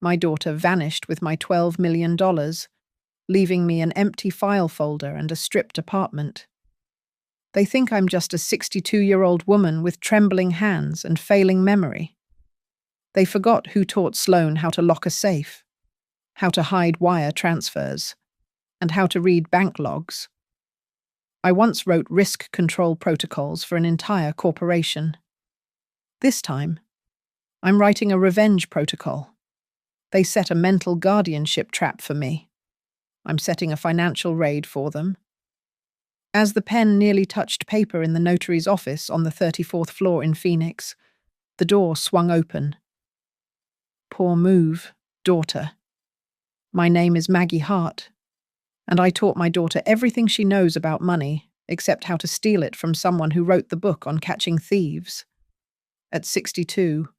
My daughter vanished with my $12 million, leaving me an empty file folder and a stripped apartment. They think I'm just a 62-year-old woman with trembling hands and failing memory. They forgot who taught Sloane how to lock a safe, how to hide wire transfers, and how to read bank logs. I once wrote risk control protocols for an entire corporation. This time, I'm writing a revenge protocol. They set a mental guardianship trap for me. I'm setting a financial raid for them. As the pen nearly touched paper in the notary's office on the 34th floor in Phoenix, the door swung open. Poor move, daughter. My name is Maggie Hart, and I taught my daughter everything she knows about money, except how to steal it from someone who wrote the book on catching thieves. At 62,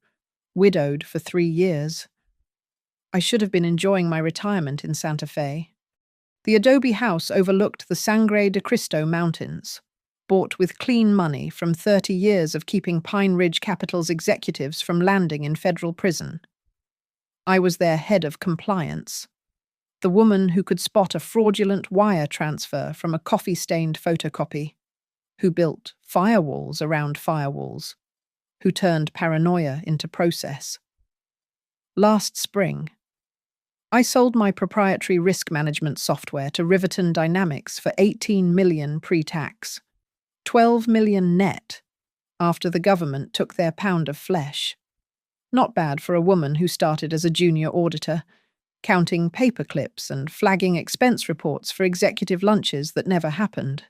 widowed for 3 years, I should have been enjoying my retirement in Santa Fe. The adobe house overlooked the Sangre de Cristo Mountains, bought with clean money from 30 years of keeping Pine Ridge Capital's executives from landing in federal prison. I was their head of compliance, the woman who could spot a fraudulent wire transfer from a coffee-stained photocopy, who built firewalls around firewalls, who turned paranoia into process. Last spring, I sold my proprietary risk management software to Riverton Dynamics for $18 million pre-tax, $12 million net, after the government took their pound of flesh. Not bad for a woman who started as a junior auditor, counting paper clips and flagging expense reports for executive lunches that never happened.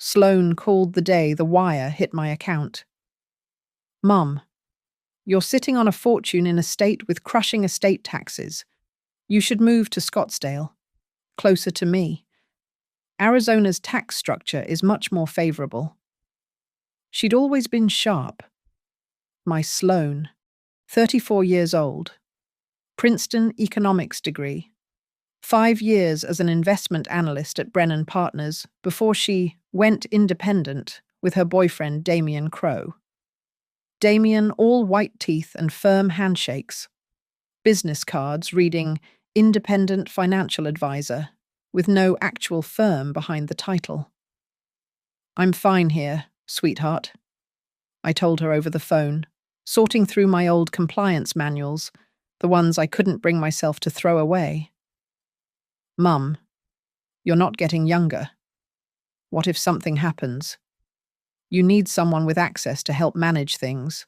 Sloane called the day the wire hit my account. Mum, you're sitting on a fortune in a state with crushing estate taxes. You should move to Scottsdale, closer to me. Arizona's tax structure is much more favorable. She'd always been sharp. My Sloane, 34 years old, Princeton economics degree, 5 years as an investment analyst at Brennan Partners before she went independent with her boyfriend Damian Crow. Damian, all white teeth and firm handshakes. Business cards reading Independent Financial Advisor, with no actual firm behind the title. I'm fine here, sweetheart, I told her over the phone, sorting through my old compliance manuals, the ones I couldn't bring myself to throw away. Mum, you're not getting younger. What if something happens? You need someone with access to help manage things.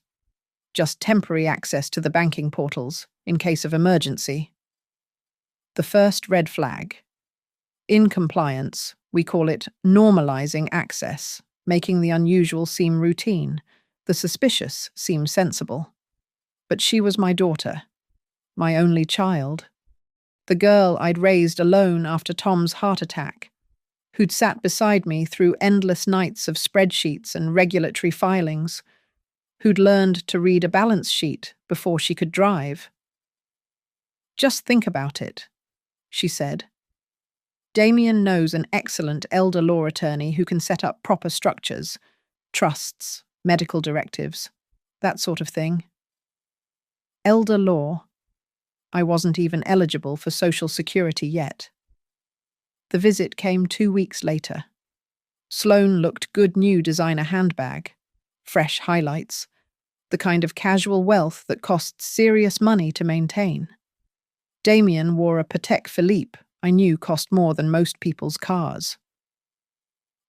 Just temporary access to the banking portals, in case of emergency. The first red flag. In compliance, we call it normalizing access, making the unusual seem routine, the suspicious seem sensible. But she was my daughter, my only child, the girl I'd raised alone after Tom's heart attack, who'd sat beside me through endless nights of spreadsheets and regulatory filings, who'd learned to read a balance sheet before she could drive. Just think about it, she said. Damian knows an excellent elder law attorney who can set up proper structures, trusts, medical directives, that sort of thing. Elder law. I wasn't even eligible for Social Security yet. The visit came 2 weeks later. Sloane looked good new designer handbag, fresh highlights, the kind of casual wealth that costs serious money to maintain. Damian wore a Patek Philippe I knew cost more than most people's cars.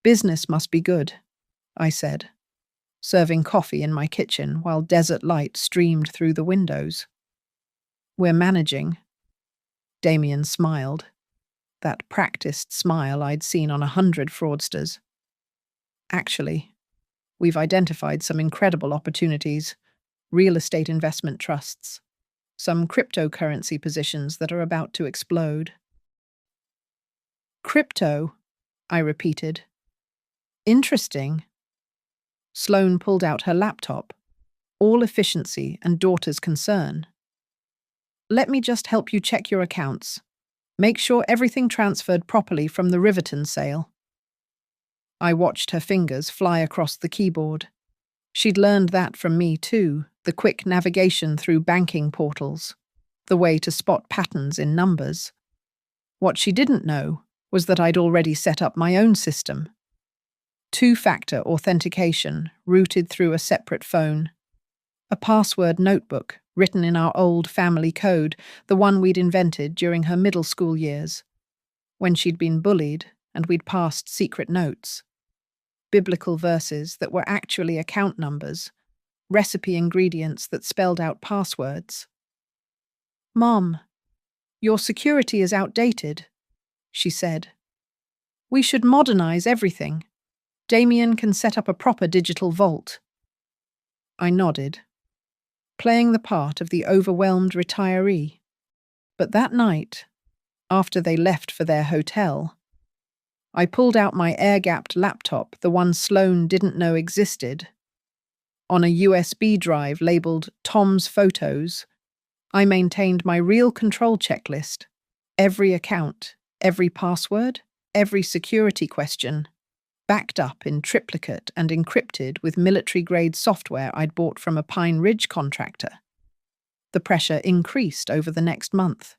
Business must be good, I said, serving coffee in my kitchen while desert light streamed through the windows. We're managing. Damian smiled, that practiced smile I'd seen on 100 fraudsters. Actually, we've identified some incredible opportunities, real estate investment trusts, some cryptocurrency positions that are about to explode. Crypto, I repeated. Interesting. Sloane pulled out her laptop, all efficiency and daughter's concern. Let me just help you check your accounts. Make sure everything transferred properly from the Riverton sale. I watched her fingers fly across the keyboard. She'd learned that from me too, the quick navigation through banking portals. the way to spot patterns in numbers. What she didn't know was that I'd already set up my own system. Two-factor authentication routed through a separate phone. A password notebook written in our old family code, the one we'd invented during her middle school years, when she'd been bullied and we'd passed secret notes. Biblical verses that were actually account numbers, recipe ingredients that spelled out passwords. "Mom, your security is outdated," she said. "We should modernize everything. Damien can set up a proper digital vault." I nodded, playing the part of the overwhelmed retiree. But that night, after they left for their hotel, I pulled out my air-gapped laptop, the one Sloane didn't know existed. On a USB drive labeled Tom's Photos, I maintained my real control checklist. Every account, every password, every security question, backed up in triplicate and encrypted with military-grade software I'd bought from a Pine Ridge contractor. The pressure increased over the next month.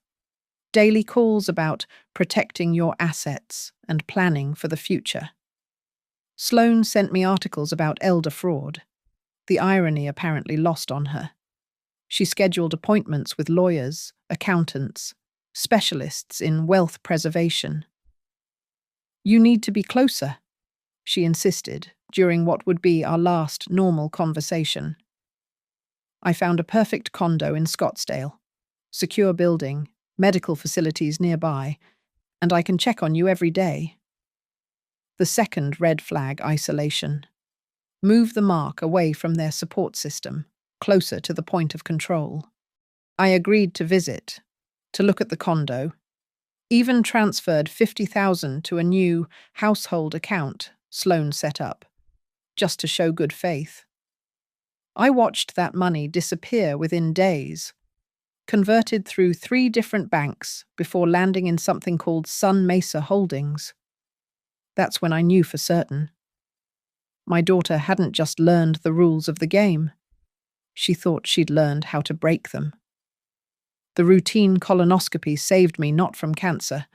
Daily calls about protecting your assets and planning for the future. Sloane sent me articles about elder fraud, the irony apparently lost on her. She scheduled appointments with lawyers, accountants, specialists in wealth preservation. "You need to be closer," she insisted during what would be our last normal conversation. I found a perfect condo in Scottsdale, secure building, medical facilities nearby, and I can check on you every day. The second red flag: isolation. Move the mark away from their support system, closer to the point of control. I agreed to visit, to look at the condo, even transferred $50,000 to a new household account Sloane set up, just to show good faith. I watched that money disappear within days, converted through 3 different banks before landing in something called Sun Mesa Holdings. That's when I knew for certain. My daughter hadn't just learned the rules of the game. She thought she'd learned how to break them. The routine colonoscopy saved me not from cancer,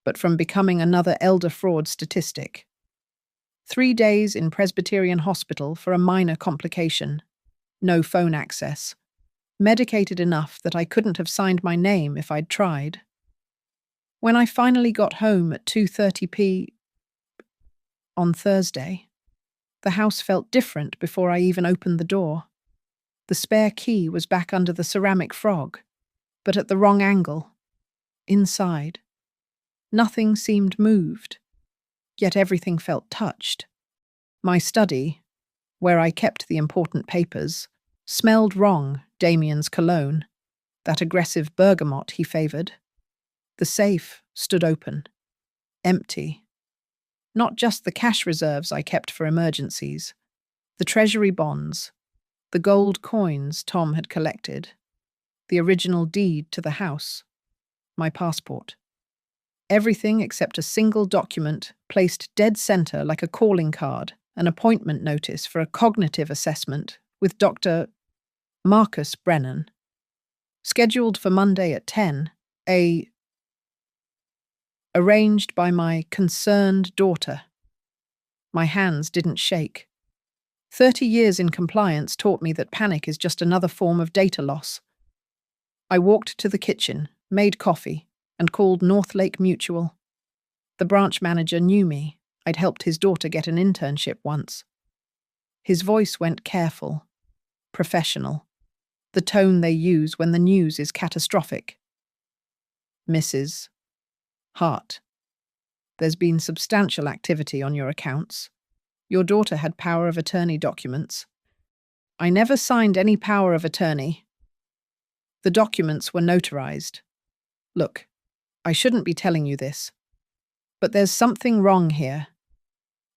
but from becoming another elder fraud statistic. 3 days in Presbyterian Hospital for a minor complication. No phone access. Medicated enough that I couldn't have signed my name if I'd tried. When I finally got home at 2:30 p.m. on Thursday, the house felt different before I even opened the door. The spare key was back under the ceramic frog, but at the wrong angle. Inside. Nothing seemed moved, yet everything felt touched. My study, where I kept the important papers, smelled wrong, Damien's cologne, that aggressive bergamot he favoured. The safe stood open, empty. Not just the cash reserves I kept for emergencies, the treasury bonds, the gold coins Tom had collected, the original deed to the house, my passport. Everything except a single document placed dead center like a calling card, an appointment notice for a cognitive assessment with Dr. Marcus Brennan. Scheduled for Monday at 10, arranged by my concerned daughter. My hands didn't shake. 30 years in compliance taught me that panic is just another form of data loss. I walked to the kitchen, made coffee, and called Northlake Mutual. The branch manager knew me. I'd helped his daughter get an internship once. His voice went careful, professional, the tone they use when the news is catastrophic. "Mrs. Hart, there's been substantial activity on your accounts. Your daughter had power of attorney documents. I never signed any power of attorney. The documents were notarized. Look, I shouldn't be telling you this, but there's something wrong here.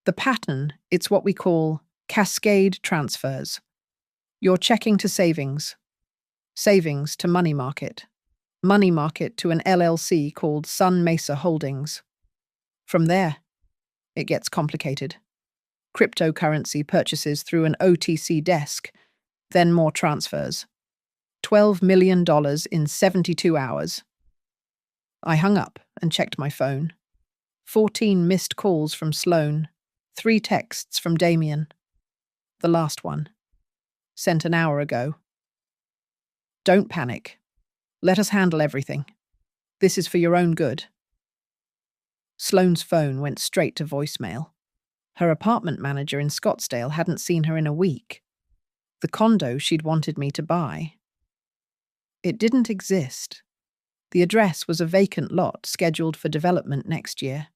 The pattern, it's what we call cascade transfers. You're checking to savings, savings to money market to an LLC called Sun Mesa Holdings. From there, it gets complicated. Cryptocurrency purchases through an OTC desk, then more transfers. $12 million in 72 hours. I hung up and checked my phone. 14 missed calls from Sloane, 3 texts from Damien. The last one, sent an hour ago. Don't panic. Let us handle everything. This is for your own good. Sloane's phone went straight to voicemail. Her apartment manager in Scottsdale hadn't seen her in a week. The condo she'd wanted me to buy. It didn't exist. The address was a vacant lot scheduled for development next year.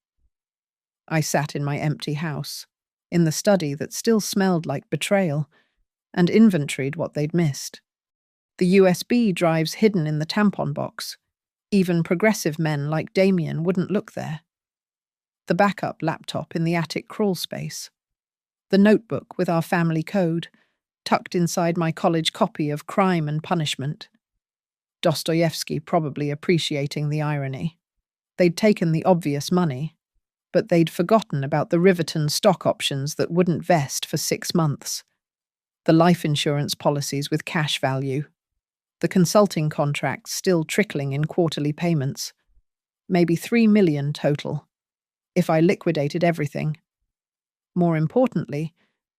I sat in my empty house, in the study that still smelled like betrayal, and inventoried what they'd missed. The USB drives hidden in the tampon box. Even progressive men like Damien wouldn't look there. The backup laptop in the attic crawl space. The notebook with our family code, tucked inside my college copy of Crime and Punishment. Dostoevsky probably appreciating the irony. They'd taken the obvious money, but they'd forgotten about the Riverton stock options that wouldn't vest for 6 months. The life insurance policies with cash value. The consulting contracts still trickling in quarterly payments. Maybe $3 million total, if I liquidated everything. More importantly,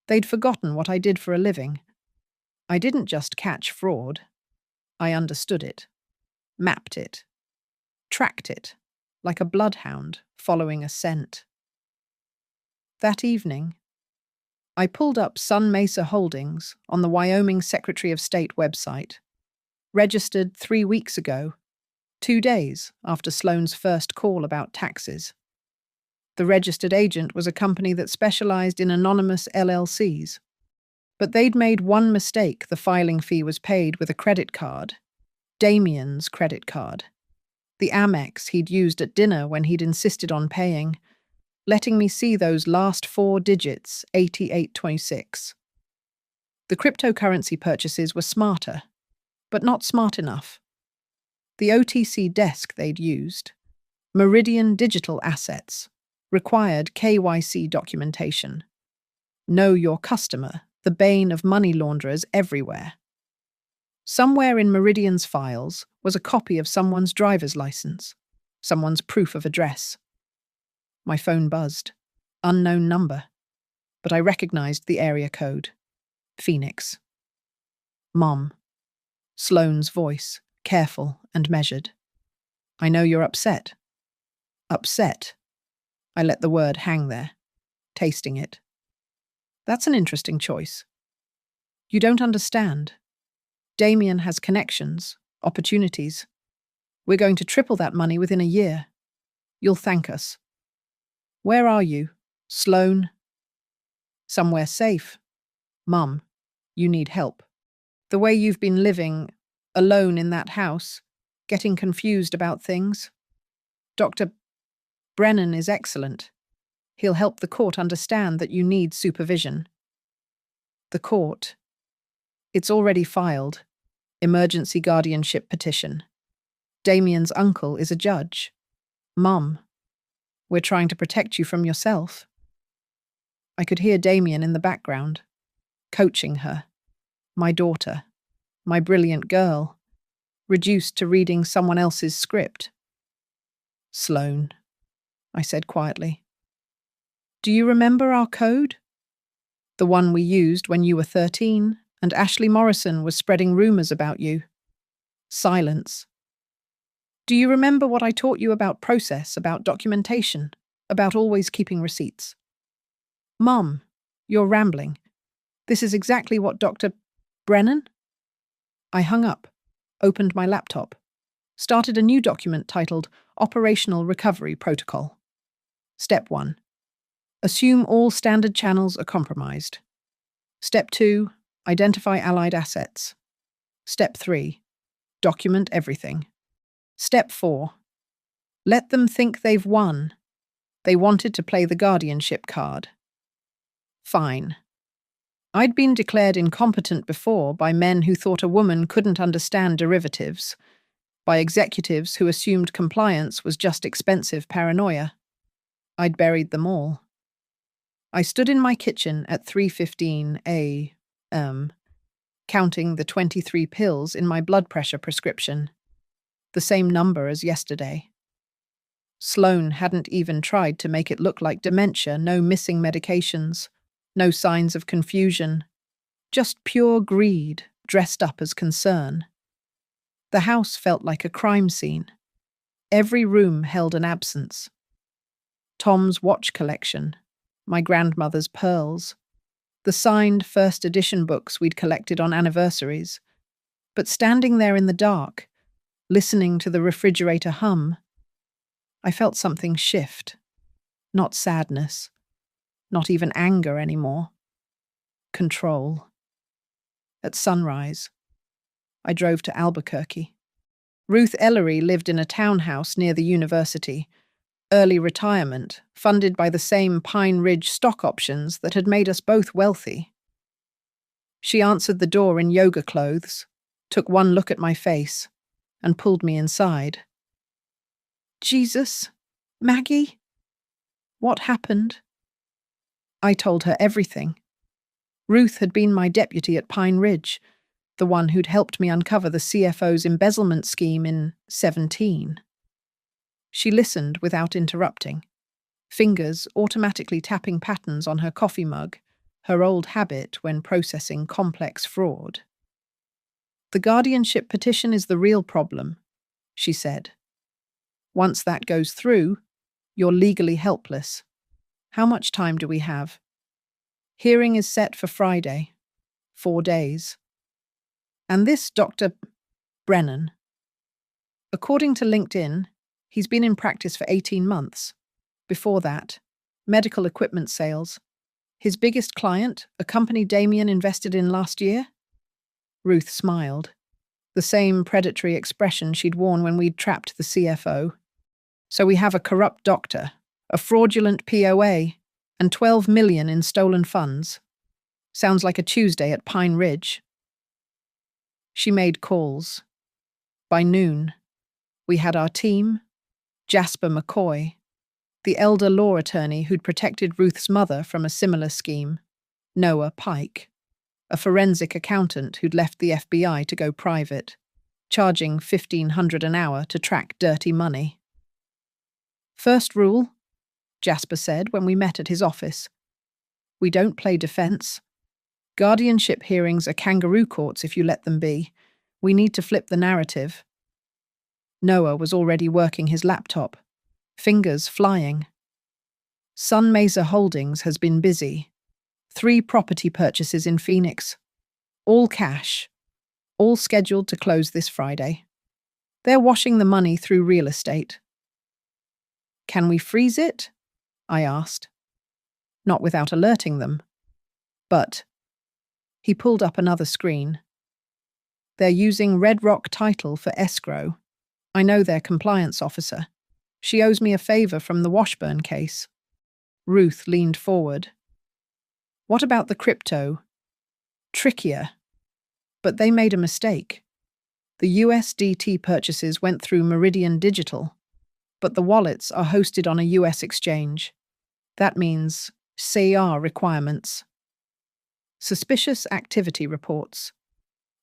they'd forgotten what I did for a living. I didn't just catch fraud. I understood it, mapped it, tracked it, like a bloodhound following a scent. That evening, I pulled up Sun Mesa Holdings on the Wyoming Secretary of State website, registered 3 weeks ago, 2 days after Sloane's first call about taxes. The registered agent was a company that specialized in anonymous LLCs. But they'd made one mistake. The filing fee was paid with a credit card. Damien's credit card. The Amex he'd used at dinner when he'd insisted on paying, letting me see those last 4 digits, 8826. The cryptocurrency purchases were smarter, but not smart enough. The OTC desk they'd used, Meridian Digital Assets, required KYC documentation. Know your customer, the bane of money launderers everywhere. Somewhere in Meridian's files was a copy of someone's driver's license, someone's proof of address. My phone buzzed. Unknown number. But I recognized the area code. Phoenix. Mom. Sloane's voice, careful and measured. I know you're upset. Upset. I let the word hang there, tasting it. That's an interesting choice. You don't understand. Damien has connections, opportunities. We're going to triple that money within a year. You'll thank us. Where are you, Sloane? Somewhere safe. Mum, you need help. The way you've been living, alone in that house, getting confused about things. Dr. Brennan is excellent. He'll help the court understand that you need supervision. The court. It's already filed. Emergency guardianship petition. Damien's uncle is a judge. Mum, we're trying to protect you from yourself. I could hear Damien in the background, coaching her. My daughter, my brilliant girl, reduced to reading someone else's script. Sloane, I said quietly. Do you remember our code? The one we used when you were 13 and Ashley Morrison was spreading rumors about you. Silence. Do you remember what I taught you about process, about documentation, about always keeping receipts? Mom, you're rambling. This is exactly what Dr. Brennan? I hung up, opened my laptop, started a new document titled Operational Recovery Protocol. Step 1. Assume all standard channels are compromised. Step 2. Identify allied assets. Step 3. Document everything. Step 4. Let them think they've won. They wanted to play the guardianship card. Fine. I'd been declared incompetent before by men who thought a woman couldn't understand derivatives, by executives who assumed compliance was just expensive paranoia. I'd buried them all. I stood in my kitchen at 3:15 a.m., counting the 23 pills in my blood pressure prescription, the same number as yesterday. Sloane hadn't even tried to make it look like dementia, no missing medications, no signs of confusion, just pure greed dressed up as concern. The house felt like a crime scene. Every room held an absence. Tom's watch collection, my grandmother's pearls, the signed first edition books we'd collected on anniversaries. But standing there in the dark, listening to the refrigerator hum, I felt something shift. Not sadness, not even anger anymore. Control. At sunrise, I drove to Albuquerque. Ruth Ellery lived in a townhouse near the university, early retirement, funded by the same Pine Ridge stock options that had made us both wealthy. She answered the door in yoga clothes, took one look at my face, and pulled me inside. Jesus, Maggie? What happened? I told her everything. Ruth had been my deputy at Pine Ridge, the one who'd helped me uncover the CFO's embezzlement scheme in 17. She listened without interrupting, fingers automatically tapping patterns on her coffee mug, her old habit when processing complex fraud. The guardianship petition is the real problem, she said. Once that goes through, you're legally helpless. How much time do we have? Hearing is set for Friday. 4 days. And this Dr. Brennan. According to LinkedIn, he's been in practice for 18 months. Before that, medical equipment sales. His biggest client, a company Damien invested in last year? Ruth smiled, the same predatory expression she'd worn when we'd trapped the CFO. So we have a corrupt doctor, a fraudulent POA, and 12 million in stolen funds. Sounds like a Tuesday at Pine Ridge. She made calls. By noon, we had our team, Jasper McCoy, the elder law attorney who'd protected Ruth's mother from a similar scheme, Noah Pike, a forensic accountant who'd left the FBI to go private, charging $1,500 an hour to track dirty money. First rule, Jasper said when we met at his office. We don't play defense. Guardianship hearings are kangaroo courts if you let them be. We need to flip the narrative. Noah was already working his laptop, fingers flying. Sun Mesa Holdings has been busy. 3 property purchases in Phoenix. All cash. All scheduled to close this Friday. They're washing the money through real estate. Can we freeze it? I asked. Not without alerting them. But he pulled up another screen. They're using Red Rock Title for escrow. I know their compliance officer. She owes me a favor from the Washburn case. Ruth leaned forward. What about the crypto? Trickier. But they made a mistake. The USDT purchases went through Meridian Digital, but the wallets are hosted on a US exchange. That means CR requirements. Suspicious activity reports.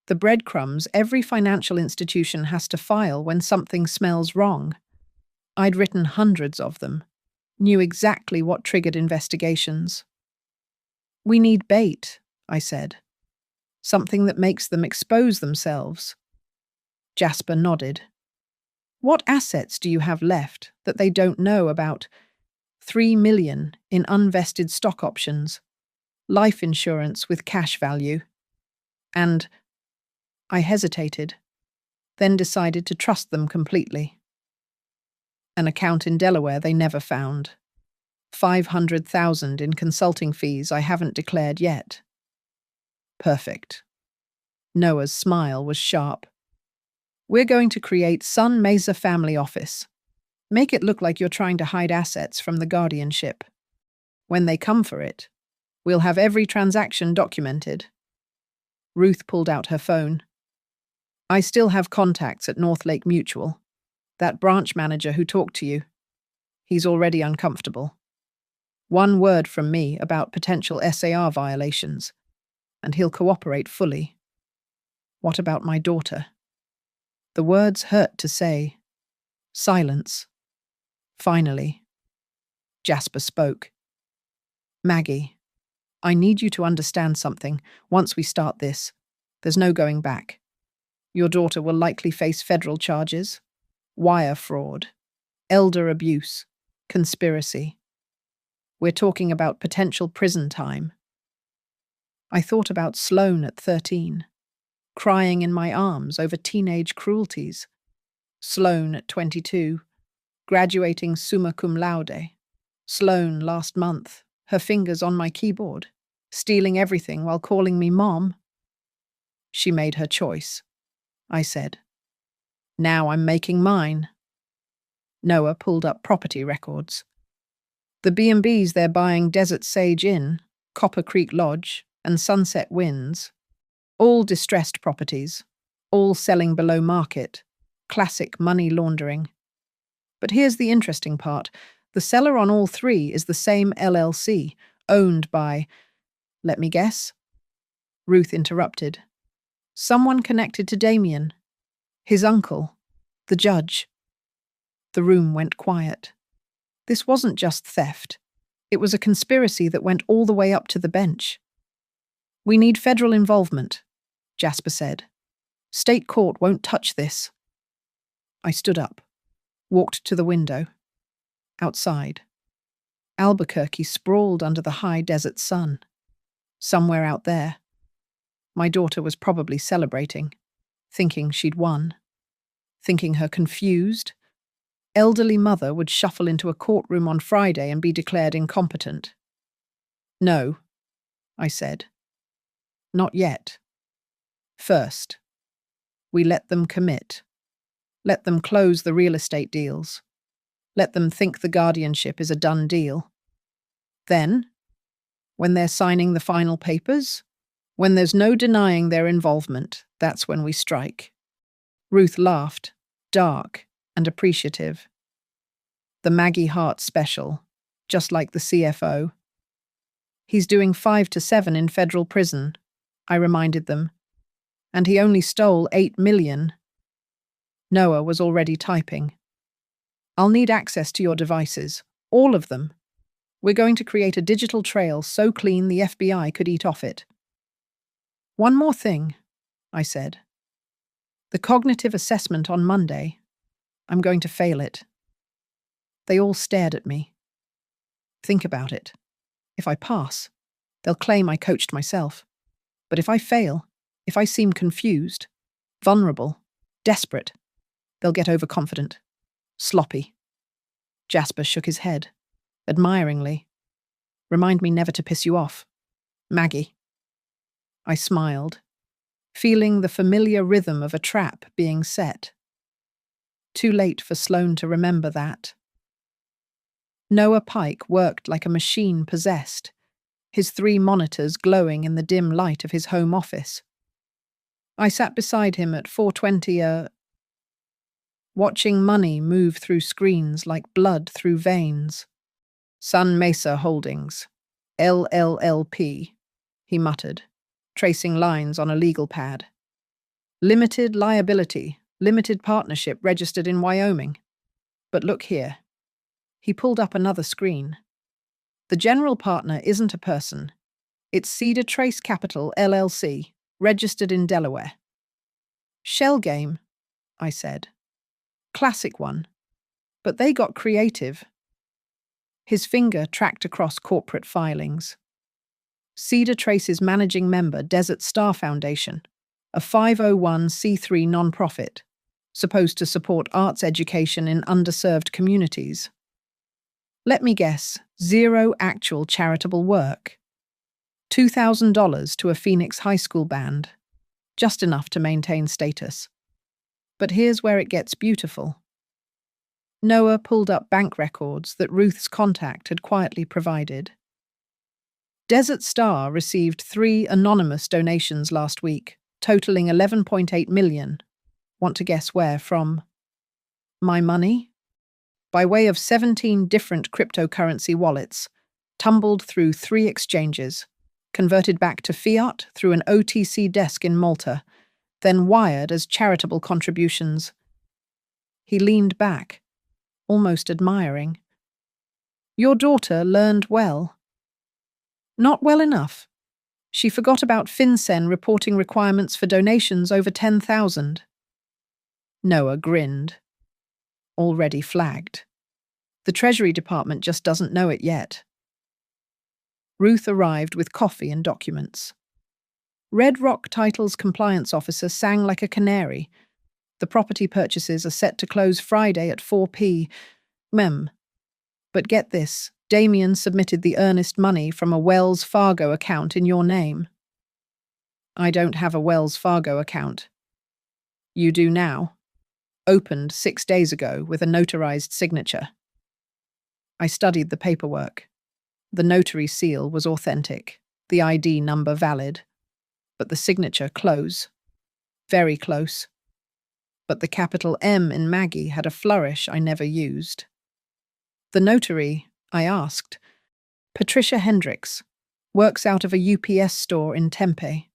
The breadcrumbs every financial institution has to file when something smells wrong. I'd written hundreds of them, knew exactly what triggered investigations. We need bait, I said. Something that makes them expose themselves. Jasper nodded. What assets do you have left that they don't know about? 3 million in unvested stock options, life insurance with cash value, and I hesitated, then decided to trust them completely. An account in Delaware they never found. 500,000 in consulting fees I haven't declared yet. Perfect. Noah's smile was sharp. We're going to create Sun Mesa Family Office. Make it look like you're trying to hide assets from the guardianship. When they come for it, we'll have every transaction documented. Ruth pulled out her phone. I still have contacts at North Lake Mutual. That branch manager who talked to you. He's already uncomfortable. 1 word from me about potential SAR violations, and he'll cooperate fully. What about my daughter? The words hurt to say. Silence. Finally, Jasper spoke. Maggie, I need you to understand something. Once we start this, there's no going back. Your daughter will likely face federal charges, wire fraud, elder abuse, conspiracy. We're talking about potential prison time. I thought about Sloane at 13, crying in my arms over teenage cruelties. Sloane at 22, graduating summa cum laude. Sloane last month, her fingers on my keyboard, stealing everything while calling me Mom. She made her choice, I said. Now I'm making mine. Noah pulled up property records. The B&Bs they're buying Desert Sage Inn, Copper Creek Lodge, and Sunset Winds, all distressed properties, all selling below market, classic money laundering. But here's the interesting part. The seller on all three is the same LLC, owned by, let me guess? Ruth interrupted. Someone connected to Damien. His uncle, the judge. The room went quiet. This wasn't just theft. It was a conspiracy that went all the way up to the bench. We need federal involvement, Jasper said. State court won't touch this. I stood up, walked to the window. Outside, Albuquerque sprawled under the high desert sun. Somewhere out there, my daughter was probably celebrating, thinking she'd won, thinking her confused, elderly mother would shuffle into a courtroom on Friday and be declared incompetent. No, I said. Not yet. First, we let them commit. Let them close the real estate deals. Let them think the guardianship is a done deal. Then, when they're signing the final papers, when there's no denying their involvement, that's when we strike. Ruth laughed, dark and appreciative. The Maggie Hart special, just like the CFO. He's doing 5 to 7 in federal prison, I reminded them. And he only stole $8 million. Noah was already typing. I'll need access to your devices, all of them. We're going to create a digital trail so clean the FBI could eat off it. One more thing, I said. The cognitive assessment on Monday. I'm going to fail it. They all stared at me. Think about it. If I pass, they'll claim I coached myself. But if I fail, if I seem confused, vulnerable, desperate, they'll get overconfident, sloppy. Jasper shook his head, admiringly. Remind me never to piss you off. Maggie. I smiled, feeling the familiar rhythm of a trap being set. Too late for Sloane to remember that. Noah Pike worked like a machine possessed, his 3 monitors glowing in the dim light of his home office. I sat beside him at 4:20 watching money move through screens like blood through veins. Sun Mesa Holdings, LLLP, he muttered, tracing lines on a legal pad. Limited liability, limited partnership registered in Wyoming. But look here. He pulled up another screen. The general partner isn't a person. It's Cedar Trace Capital, LLC, registered in Delaware. Shell game, I said. Classic one. But they got creative. His finger tracked across corporate filings. Cedar Trace's managing member, Desert Star Foundation, a 501c3 nonprofit, supposed to support arts education in underserved communities. Let me guess, 0 actual charitable work. $2,000 to a Phoenix high school band, just enough to maintain status. But here's where it gets beautiful. Noah pulled up bank records that Ruth's contact had quietly provided. Desert Star received 3 anonymous donations last week, totaling $11.8 million. Want to guess where from? My money? By way of 17 different cryptocurrency wallets, tumbled through 3 exchanges, converted back to fiat through an OTC desk in Malta, then wired as charitable contributions. He leaned back, almost admiring. Your daughter learned well. Not well enough. She forgot about FinCEN reporting requirements for donations over 10,000. Noah grinned. Already flagged. The Treasury Department just doesn't know it yet. Ruth arrived with coffee and documents. Red Rock Title's compliance officer sang like a canary. The property purchases are set to close Friday at 4 p. Mem. But get this, Damien submitted the earnest money from a Wells Fargo account in your name. I don't have a Wells Fargo account. You do now. Opened 6 days ago with a notarized signature. I studied the paperwork. The notary seal was authentic, the ID number valid, but the signature close. Very close. But the capital M in Maggie had a flourish I never used. The notary, I asked. Patricia Hendricks, works out of a UPS store in Tempe.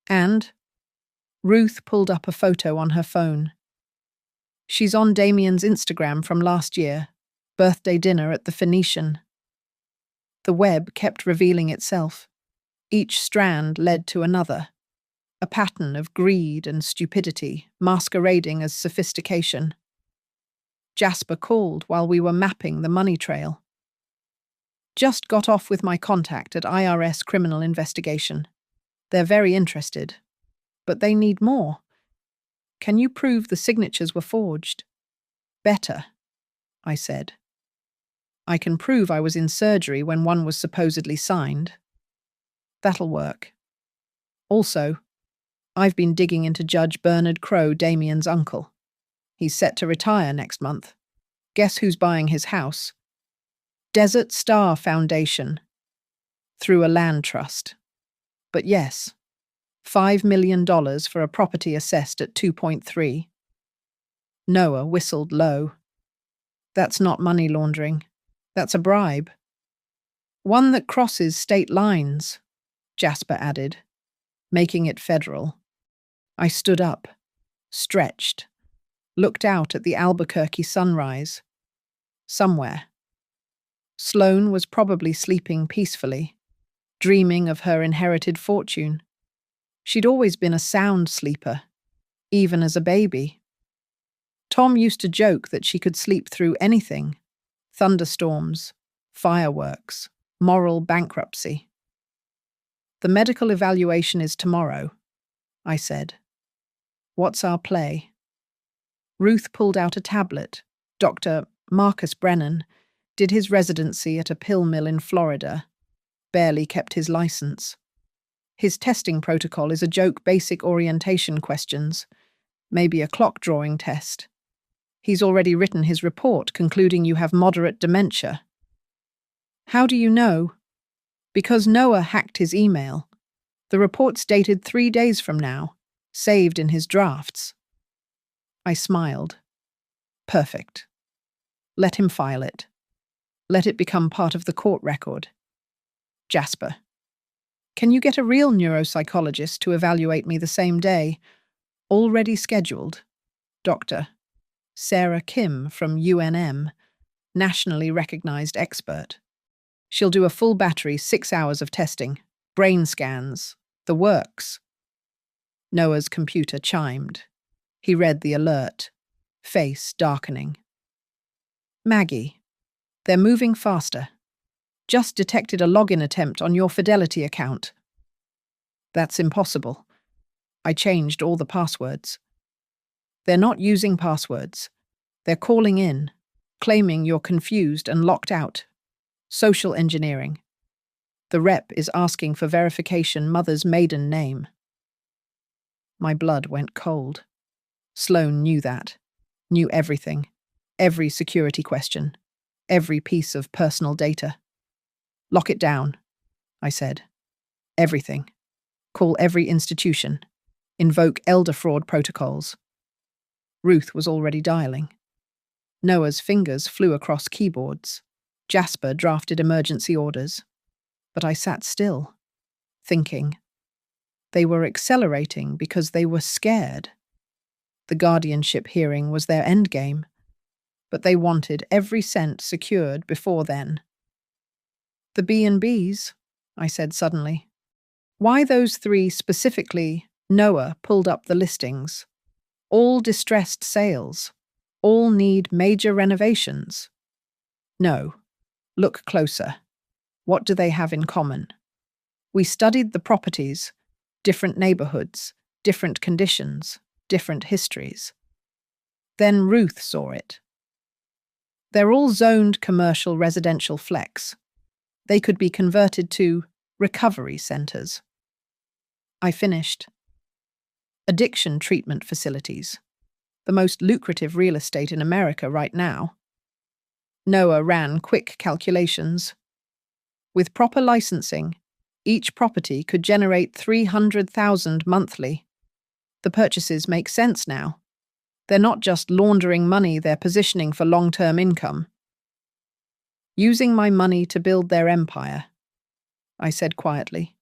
And? Ruth pulled up a photo on her phone. She's on Damien's Instagram from last year, birthday dinner at the Phoenician. The web kept revealing itself. Each strand led to another, a pattern of greed and stupidity masquerading as sophistication. Jasper called while we were mapping the money trail. Just got off with my contact at IRS Criminal Investigation. They're very interested, but they need more. Can you prove the signatures were forged? Better, I said. I can prove I was in surgery when one was supposedly signed. That'll work. Also, I've been digging into Judge Bernard Crowe, Damien's uncle. He's set to retire next month. Guess who's buying his house? Desert Star Foundation. Through a land trust. But yes, $5 million for a property assessed at 2.3. Noah whistled low. That's not money laundering. That's a bribe. One that crosses state lines, Jasper added, making it federal. I stood up, stretched, looked out at the Albuquerque sunrise. Somewhere. Sloane was probably sleeping peacefully, dreaming of her inherited fortune. She'd always been a sound sleeper, even as a baby. Tom used to joke that she could sleep through anything: thunderstorms, fireworks, moral bankruptcy. The medical evaluation is tomorrow, I said. What's our play? Ruth pulled out a tablet. Dr. Marcus Brennan did his residency at a pill mill in Florida. Barely kept his license. His testing protocol is a joke basic orientation questions, maybe a clock drawing test. He's already written his report concluding you have moderate dementia. How do you know? Because Noah hacked his email. The report's dated 3 days from now, saved in his drafts. I smiled. Perfect. Let him file it. Let it become part of the court record. Jasper. Can you get a real neuropsychologist to evaluate me the same day? Already scheduled. Dr. Sarah Kim from UNM, nationally recognized expert. She'll do a full battery 6 hours of testing, brain scans, the works. Noah's computer chimed. He read the alert, face darkening. Maggie, they're moving faster. Just detected a login attempt on your Fidelity account. That's impossible. I changed all the passwords. They're not using passwords. They're calling in, claiming you're confused and locked out. Social engineering. The rep is asking for verification mother's maiden name. My blood went cold. Sloane knew that. Knew everything. Every security question. Every piece of personal data. Lock it down, I said. Everything. Call every institution. Invoke elder fraud protocols. Ruth was already dialing. Noah's fingers flew across keyboards. Jasper drafted emergency orders. But I sat still, thinking. They were accelerating because they were scared. The guardianship hearing was their endgame, but they wanted every cent secured before then. The B&Bs, I said suddenly. Why those three specifically? Noah pulled up the listings. All distressed sales. All need major renovations. No. Look closer. What do they have in common? We studied the properties, different neighborhoods, different conditions, different histories. Then Ruth saw it. They're all zoned commercial residential flex. They could be converted to recovery centers. I finished. Addiction treatment facilities. The most lucrative real estate in America right now. Noah ran quick calculations. With proper licensing, each property could generate $300,000 monthly. The purchases make sense now. They're not just laundering money, they're positioning for long-term income. Using my money to build their empire, I said quietly,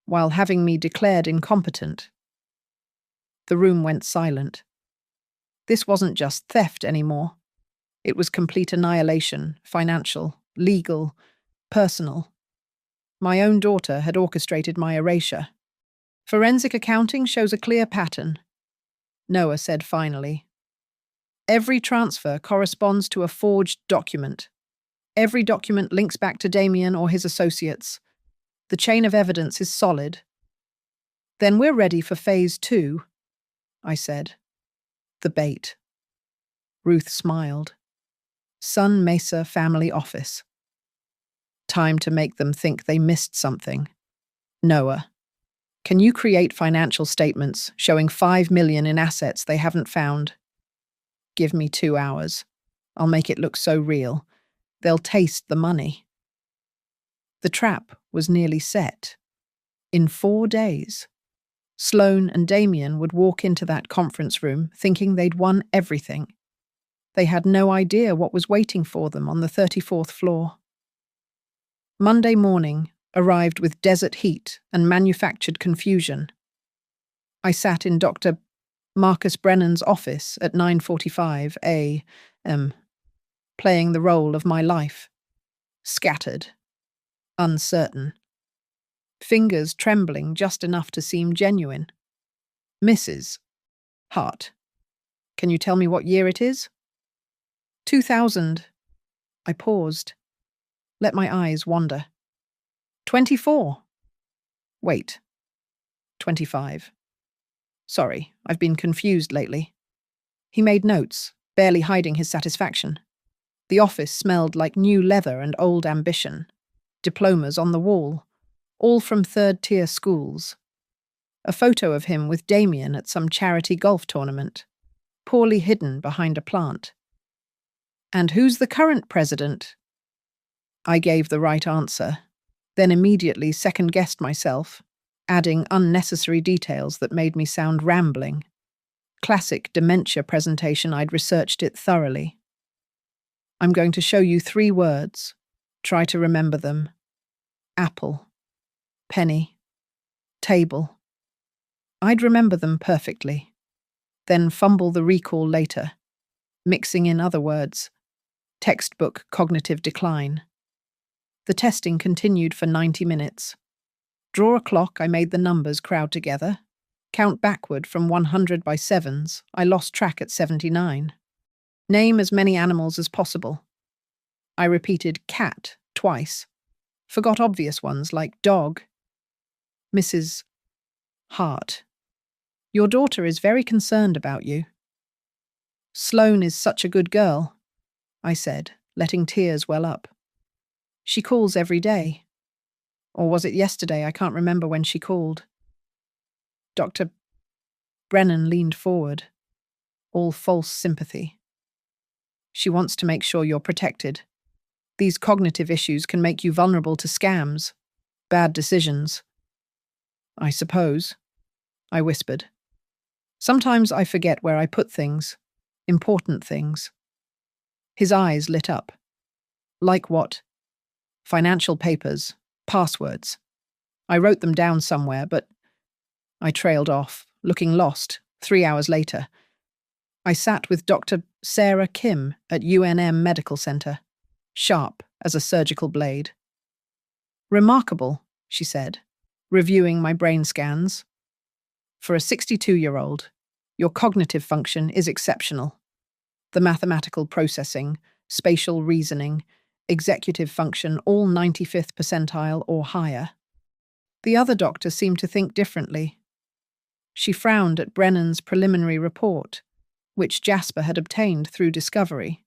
while having me declared incompetent. The room went silent. This wasn't just theft anymore. It was complete annihilation, financial, legal, personal. My own daughter had orchestrated my erasure. Forensic accounting shows a clear pattern, Noah said finally. Every transfer corresponds to a forged document. Every document links back to Damien or his associates. The chain of evidence is solid. Then we're ready for phase 2, I said. The bait. Ruth smiled. Sun Mesa family office. Time to make them think they missed something. Noah, can you create financial statements showing $5 million in assets they haven't found? Give me 2 hours. I'll make it look so real. They'll taste the money. The trap was nearly set. In 4 days, Sloane and Damien would walk into that conference room thinking they'd won everything. They had no idea what was waiting for them on the 34th floor. Monday morning arrived with desert heat and manufactured confusion. I sat in Dr. Marcus Brennan's office at 9:45 a.m., playing the role of my life. Scattered. Uncertain. Fingers trembling just enough to seem genuine. Mrs. Hart. Can you tell me what year it is? 2000. I paused. Let my eyes wander. 24. Wait. 25. Sorry, I've been confused lately. He made notes, barely hiding his satisfaction. The office smelled like new leather and old ambition. Diplomas on the wall, all from third-tier schools. A photo of him with Damien at some charity golf tournament, poorly hidden behind a plant. And who's the current president? I gave the right answer, then immediately second-guessed myself, adding unnecessary details that made me sound rambling. Classic dementia presentation, I'd researched it thoroughly. I'm going to show you 3 words. Try to remember them. Apple. Penny. Table. I'd remember them perfectly. Then fumble the recall later, mixing in other words. Textbook cognitive decline. The testing continued for 90 minutes. Draw a clock, I made the numbers crowd together. Count backward from 100 by 7s, I lost track at 79. Name as many animals as possible. I repeated cat twice. Forgot obvious ones like dog. Mrs. Hart. Your daughter is very concerned about you. Sloane is such a good girl, I said, letting tears well up. She calls every day. Or was it yesterday? I can't remember when she called. Dr. Brennan leaned forward, all false sympathy. She wants to make sure you're protected. These cognitive issues can make you vulnerable to scams, bad decisions. I suppose, I whispered. Sometimes I forget where I put things, important things. His eyes lit up. Like what? Financial papers, passwords. I wrote them down somewhere, but I trailed off, looking lost, 3 hours later. I sat with Dr. Sarah Kim at UNM Medical Center, sharp as a surgical blade. "Remarkable," she said, reviewing my brain scans. "For a 62-year-old, your cognitive function is exceptional. The mathematical processing, spatial reasoning, executive function, all 95th percentile or higher." The other doctor seemed to think differently. She frowned at Brennan's preliminary report, which Jasper had obtained through discovery.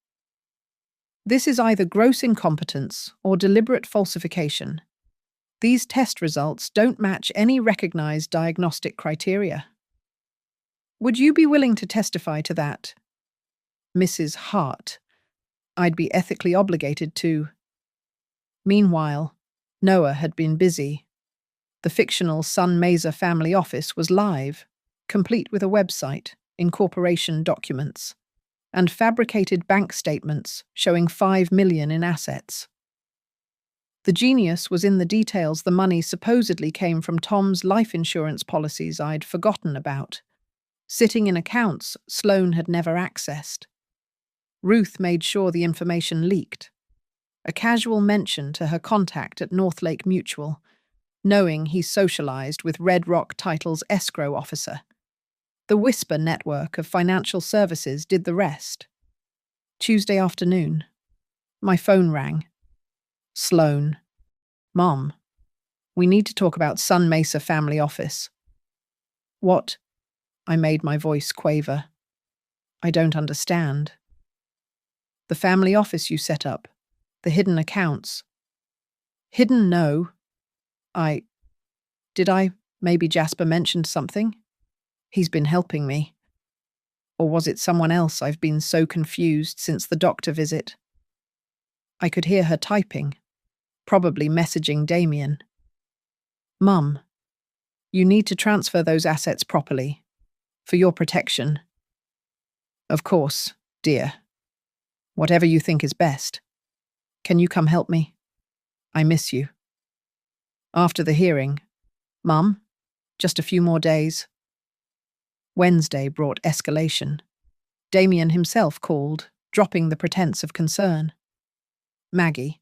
"This is either gross incompetence or deliberate falsification. These test results don't match any recognized diagnostic criteria." "Would you be willing to testify to that, Mrs. Hart?" "I'd be ethically obligated to." Meanwhile, Noah had been busy. The fictional Sun Mesa family office was live, complete with a website, incorporation documents, and fabricated bank statements showing $5 million in assets. The genius was in the details. The money supposedly came from Tom's life insurance policies I'd forgotten about, sitting in accounts Sloane had never accessed. Ruth made sure the information leaked. A casual mention to her contact at Northlake Mutual, knowing he socialized with Red Rock Title's escrow officer. The Whisper network of financial services did the rest. Tuesday afternoon. My phone rang. Sloane. "Mom, we need to talk about Sun Mesa family office." "What?" I made my voice quaver. "I don't understand." "The family office you set up. The hidden accounts." "Hidden, no. Did I? Maybe Jasper mentioned something? He's been helping me. Or was it someone else? I've been so confused since the doctor visit." I could hear her typing, probably messaging Damien. "Mum, you need to transfer those assets properly, for your protection." "Of course, dear. Whatever you think is best. Can you come help me? I miss you." After the hearing, "Mum, just a few more days." Wednesday brought escalation. Damien himself called, dropping the pretense of concern. "Maggie,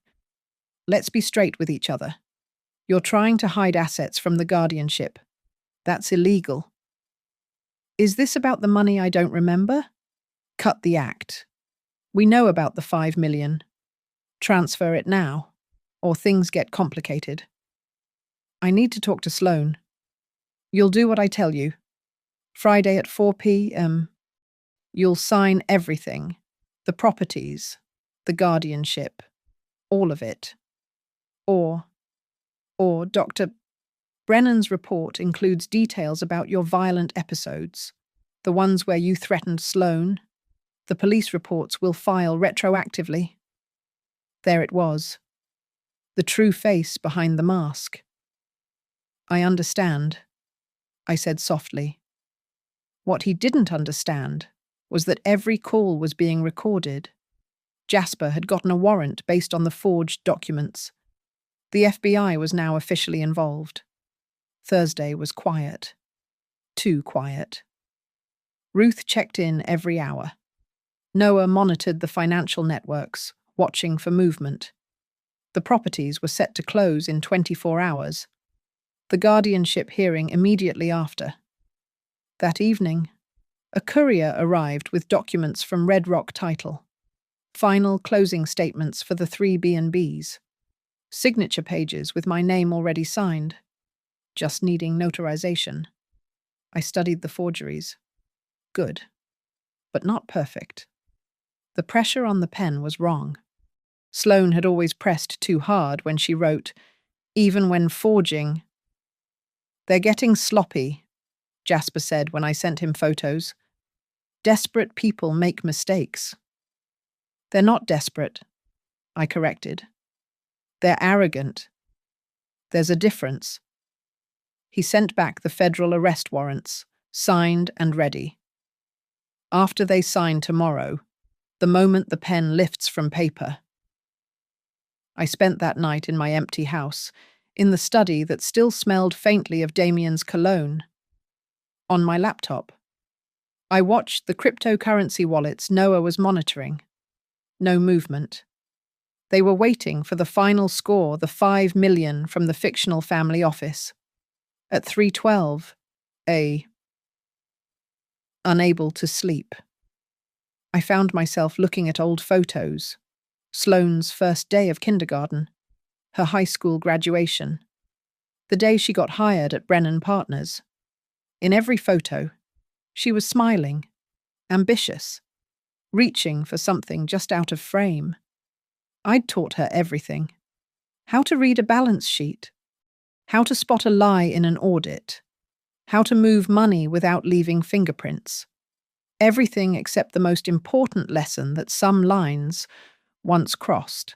let's be straight with each other. You're trying to hide assets from the guardianship. That's illegal." "Is this about the money I don't remember?" "Cut the act. We know about the $5 million. Transfer it now, or things get complicated." "I need to talk to Sloane." "You'll do what I tell you. Friday at 4 p.m. You'll sign everything. The properties, the guardianship, all of it. Or Dr. Brennan's report includes details about your violent episodes, the ones where you threatened Sloane. The police reports will file retroactively." There it was. The true face behind the mask. "I understand," I said softly. What he didn't understand was that every call was being recorded. Jasper had gotten a warrant based on the forged documents. The FBI was now officially involved. Thursday was quiet. Too quiet. Ruth checked in every hour. Noah monitored the financial networks, watching for movement. The properties were set to close in 24 hours. The guardianship hearing immediately after. That evening, a courier arrived with documents from Red Rock Title. Final closing statements for the 3 B&Bs. Signature pages with my name already signed, just needing notarization. I studied the forgeries. Good, but not perfect. The pressure on the pen was wrong. Sloane had always pressed too hard when she wrote, even when forging. "They're getting sloppy," Jasper said when I sent him photos. "Desperate people make mistakes." "They're not desperate," I corrected. "They're arrogant. There's a difference." He sent back the federal arrest warrants, signed and ready. After they sign tomorrow, the moment the pen lifts from paper. I spent that night in my empty house, in the study that still smelled faintly of Damien's cologne. on my laptop. I watched the cryptocurrency wallets Noah was monitoring. No movement. They were waiting for the final score, the 5 million from the fictional family office. At 3:12, unable to sleep. I found myself looking at old photos. Sloane's first day of kindergarten, her high school graduation, the day she got hired at Brennan Partners. In every photo, she was smiling, ambitious, reaching for something just out of frame. I'd taught her everything. How to read a balance sheet, how to spot a lie in an audit, how to move money without leaving fingerprints. Everything except the most important lesson that some lines, once crossed,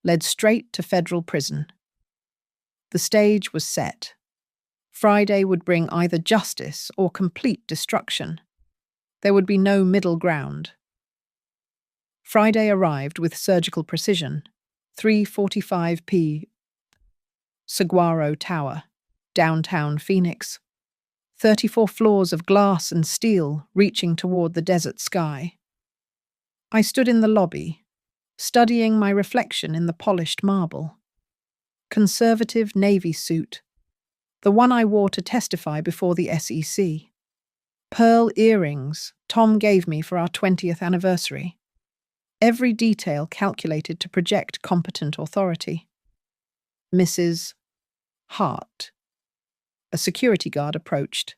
led straight to federal prison. The stage was set. Friday would bring either justice or complete destruction. There would be no middle ground. Friday arrived with surgical precision. 3:45 p. Saguaro Tower, downtown Phoenix. 34 floors of glass and steel reaching toward the desert sky. I stood in the lobby, studying my reflection in the polished marble. Conservative navy suit, the one I wore to testify before the SEC. Pearl earrings Tom gave me for our 20th anniversary. Every detail calculated to project competent authority. Mrs. Hart. A security guard approached.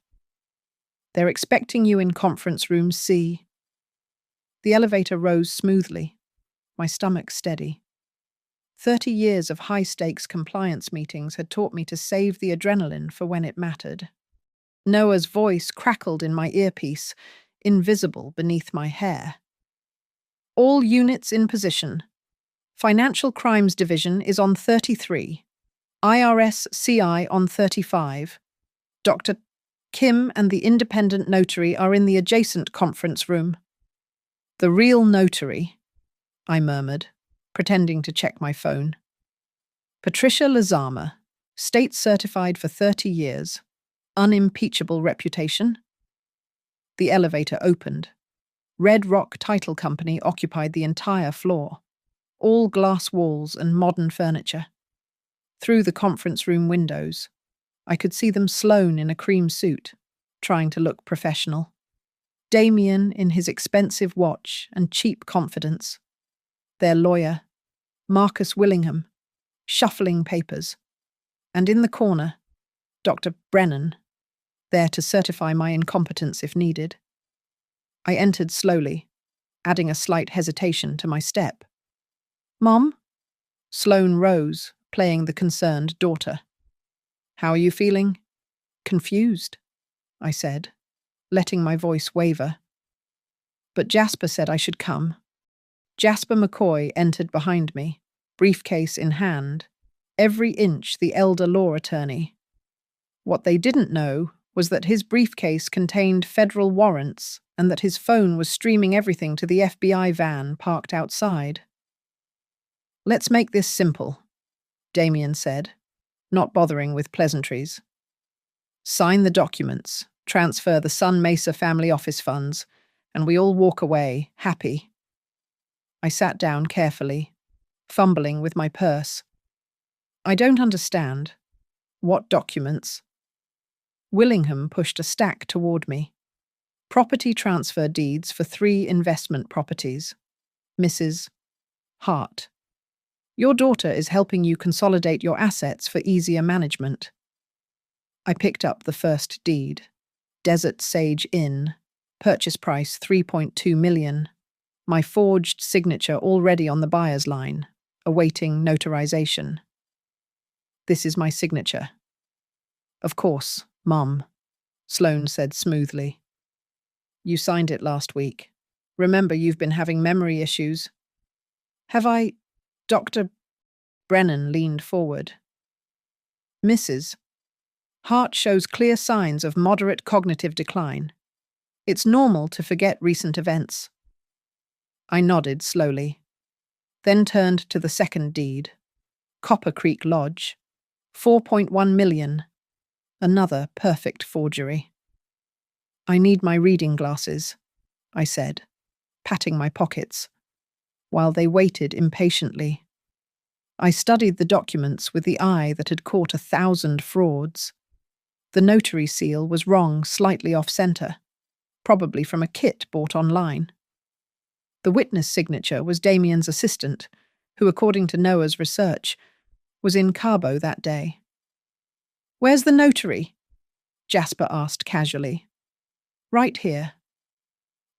"They're expecting you in conference room C." The elevator rose smoothly, my stomach steady. 30 years of high-stakes compliance meetings had taught me to save the adrenaline for when it mattered. Noah's voice crackled in my earpiece, invisible beneath my hair. "All units in position. Financial Crimes Division is on 33. IRS CI on 35. Dr. Kim and the independent notary are in the adjacent conference room." "The real notary," I murmured, pretending to check my phone. "Patricia Lazama, state certified for 30 years. Unimpeachable reputation." The elevator opened. Red Rock Title Company occupied the entire floor. All glass walls and modern furniture. Through the conference room windows, I could see them Sloane in a cream suit, trying to look professional. Damien in his expensive watch and cheap confidence. Their lawyer, Marcus Willingham, shuffling papers. And in the corner, Dr. Brennan, there to certify my incompetence if needed. I entered slowly, adding a slight hesitation to my step. "Mom?" Sloane rose, playing the concerned daughter. "How are you feeling?" "Confused," I said, letting my voice waver. "But Jasper said I should come." Jasper McCoy entered behind me, briefcase in hand, every inch the elder law attorney. What they didn't know was that his briefcase contained federal warrants and that his phone was streaming everything to the FBI van parked outside. "Let's make this simple," Damien said, not bothering with pleasantries. "Sign the documents, transfer the Sun Mesa family office funds, and we all walk away, happy." I sat down carefully, fumbling with my purse. "I don't understand. What documents?" Willingham pushed a stack toward me. "Property transfer deeds for 3 investment properties. Mrs. Hart. Your daughter is helping you consolidate your assets for easier management." I picked up the first deed. Desert Sage Inn. Purchase price $3.2 million. My forged signature already on the buyer's line, awaiting notarization. "This is my signature." "Of course, Mum," Sloane said smoothly. "You signed it last week. Remember, you've been having memory issues." "Have I?" Dr. Brennan leaned forward. "Mrs. Hart shows clear signs of moderate cognitive decline. It's normal to forget recent events." I nodded slowly, then turned to the second deed. Copper Creek Lodge. 4.1 million. Another perfect forgery. I need my reading glasses, I said, patting my pockets, while they waited impatiently. I studied the documents with the eye that had caught 1,000 frauds. The notary seal was wrong, slightly off-center, probably from a kit bought online. The witness signature was Damien's assistant, who, according to Noah's research, was in Cabo that day. "Where's the notary?" Jasper asked casually. "Right here."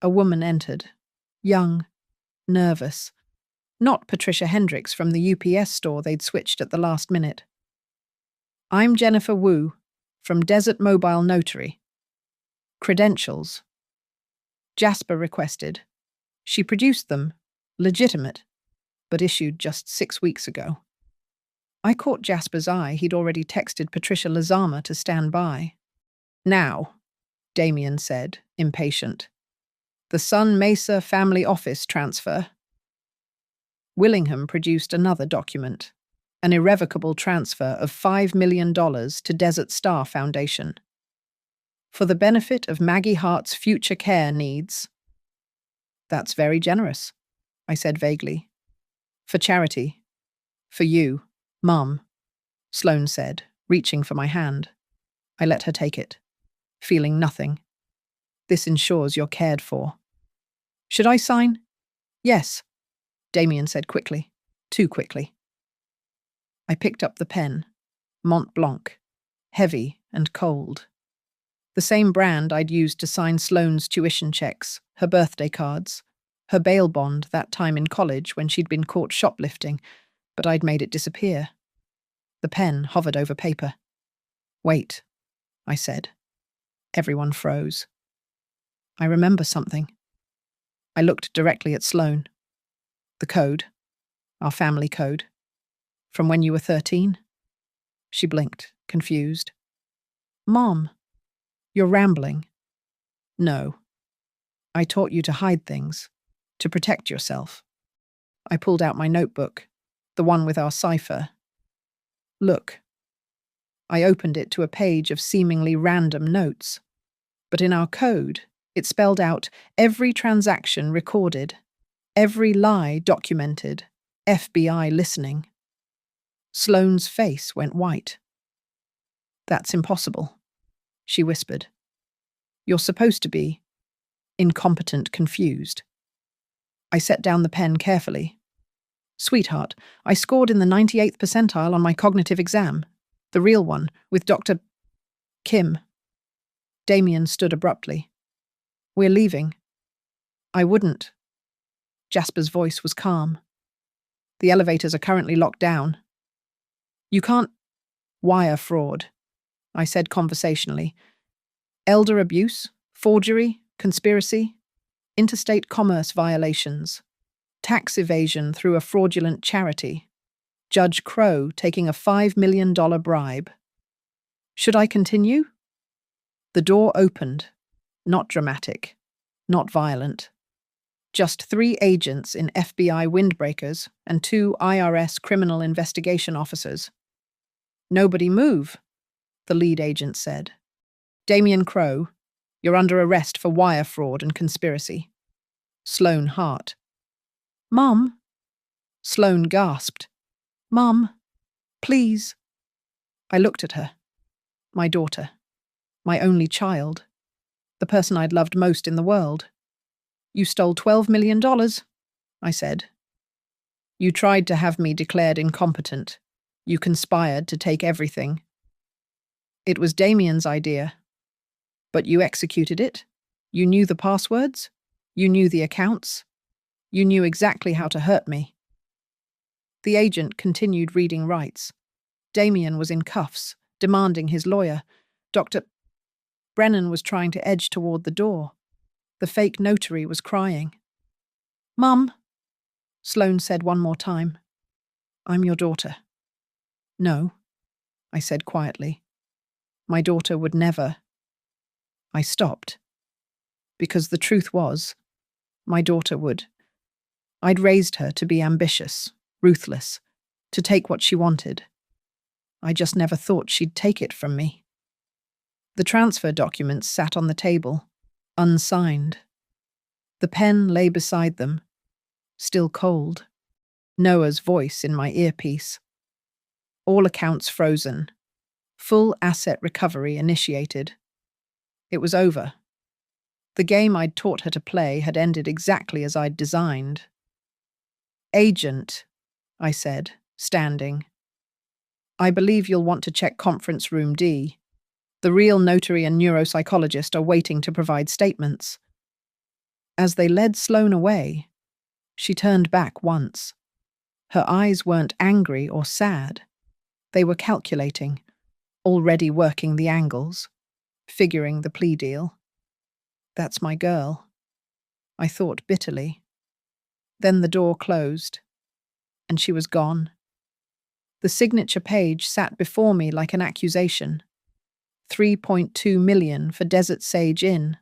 A woman entered, young, nervous. Not Patricia Hendricks from the UPS store they'd switched at the last minute. "I'm Jennifer Wu, from Desert Mobile Notary. Credentials." Jasper requested. She produced them, legitimate, but issued just 6 weeks ago. I caught Jasper's eye. He'd already texted Patricia Lazama to stand by. "Now," Damien said, impatient. "The Sun Mesa family office transfer." Willingham produced another document, an irrevocable transfer of $5 million to Desert Star Foundation. "For the benefit of Maggie Hart's future care needs." "That's very generous," I said vaguely. "For charity. For you, Mum," Sloane said, reaching for my hand. I let her take it, feeling nothing. "This ensures you're cared for." "Should I sign?" "Yes," Damien said quickly. Too quickly. I picked up the pen, Mont Blanc, heavy and cold. The same brand I'd used to sign Sloane's tuition checks, her birthday cards, her bail bond that time in college when she'd been caught shoplifting, but I'd made it disappear. The pen hovered over paper. "Wait," I said. Everyone froze. "I remember something." I looked directly at Sloane. "The code. Our family code. From when you were 13? She blinked, confused. "Mom, you're rambling." "No. I taught you to hide things, to protect yourself." I pulled out my notebook, the one with our cipher. "Look." I opened it to a page of seemingly random notes. But in our code, it spelled out every transaction recorded, every lie documented, FBI listening. Sloane's face went white. "That's impossible," she whispered. "You're supposed to be incompetent, confused." I set down the pen carefully. "Sweetheart, I scored in the 98th percentile on my cognitive exam. The real one, with Dr. Kim." Damien stood abruptly. "We're leaving." "I wouldn't." Jasper's voice was calm. "The elevators are currently locked down." "You can't—" "Wire fraud," I said conversationally. "Elder abuse, forgery, conspiracy, interstate commerce violations, tax evasion through a fraudulent charity, Judge Crow taking a $5 million bribe." "Should I continue?" The door opened, not dramatic, not violent. Just 3 agents in FBI windbreakers and 2 IRS criminal investigation officers. "Nobody move," the lead agent said. "Damien Crow, you're under arrest for wire fraud and conspiracy." Sloane Hart. "Mom?" Sloane gasped. "Mom, please." I looked at her. My daughter. My only child. The person I'd loved most in the world. "You stole $12 million, I said. "You tried to have me declared incompetent. You conspired to take everything. It was Damien's idea. But you executed it. You knew the passwords. You knew the accounts. You knew exactly how to hurt me." The agent continued reading rights. Damien was in cuffs, demanding his lawyer. Dr. Brennan was trying to edge toward the door. The fake notary was crying. "Mum," Sloane said one more time. "I'm your daughter." "No," I said quietly. "My daughter would never." I stopped. Because the truth was, my daughter would. I'd raised her to be ambitious, ruthless, to take what she wanted. I just never thought she'd take it from me. The transfer documents sat on the table, unsigned. The pen lay beside them, still cold. Noah's voice in my earpiece. All accounts frozen. Full asset recovery initiated. It was over. The game I'd taught her to play had ended exactly as I'd designed. "Agent," I said, standing. "I believe you'll want to check conference room D. The real notary and neuropsychologist are waiting to provide statements." As they led Sloane away, she turned back once. Her eyes weren't angry or sad. They were calculating, already working the angles, figuring the plea deal. That's my girl, I thought bitterly. Then the door closed, and she was gone. The signature page sat before me like an accusation. 3.2 million for Desert Sage Inn,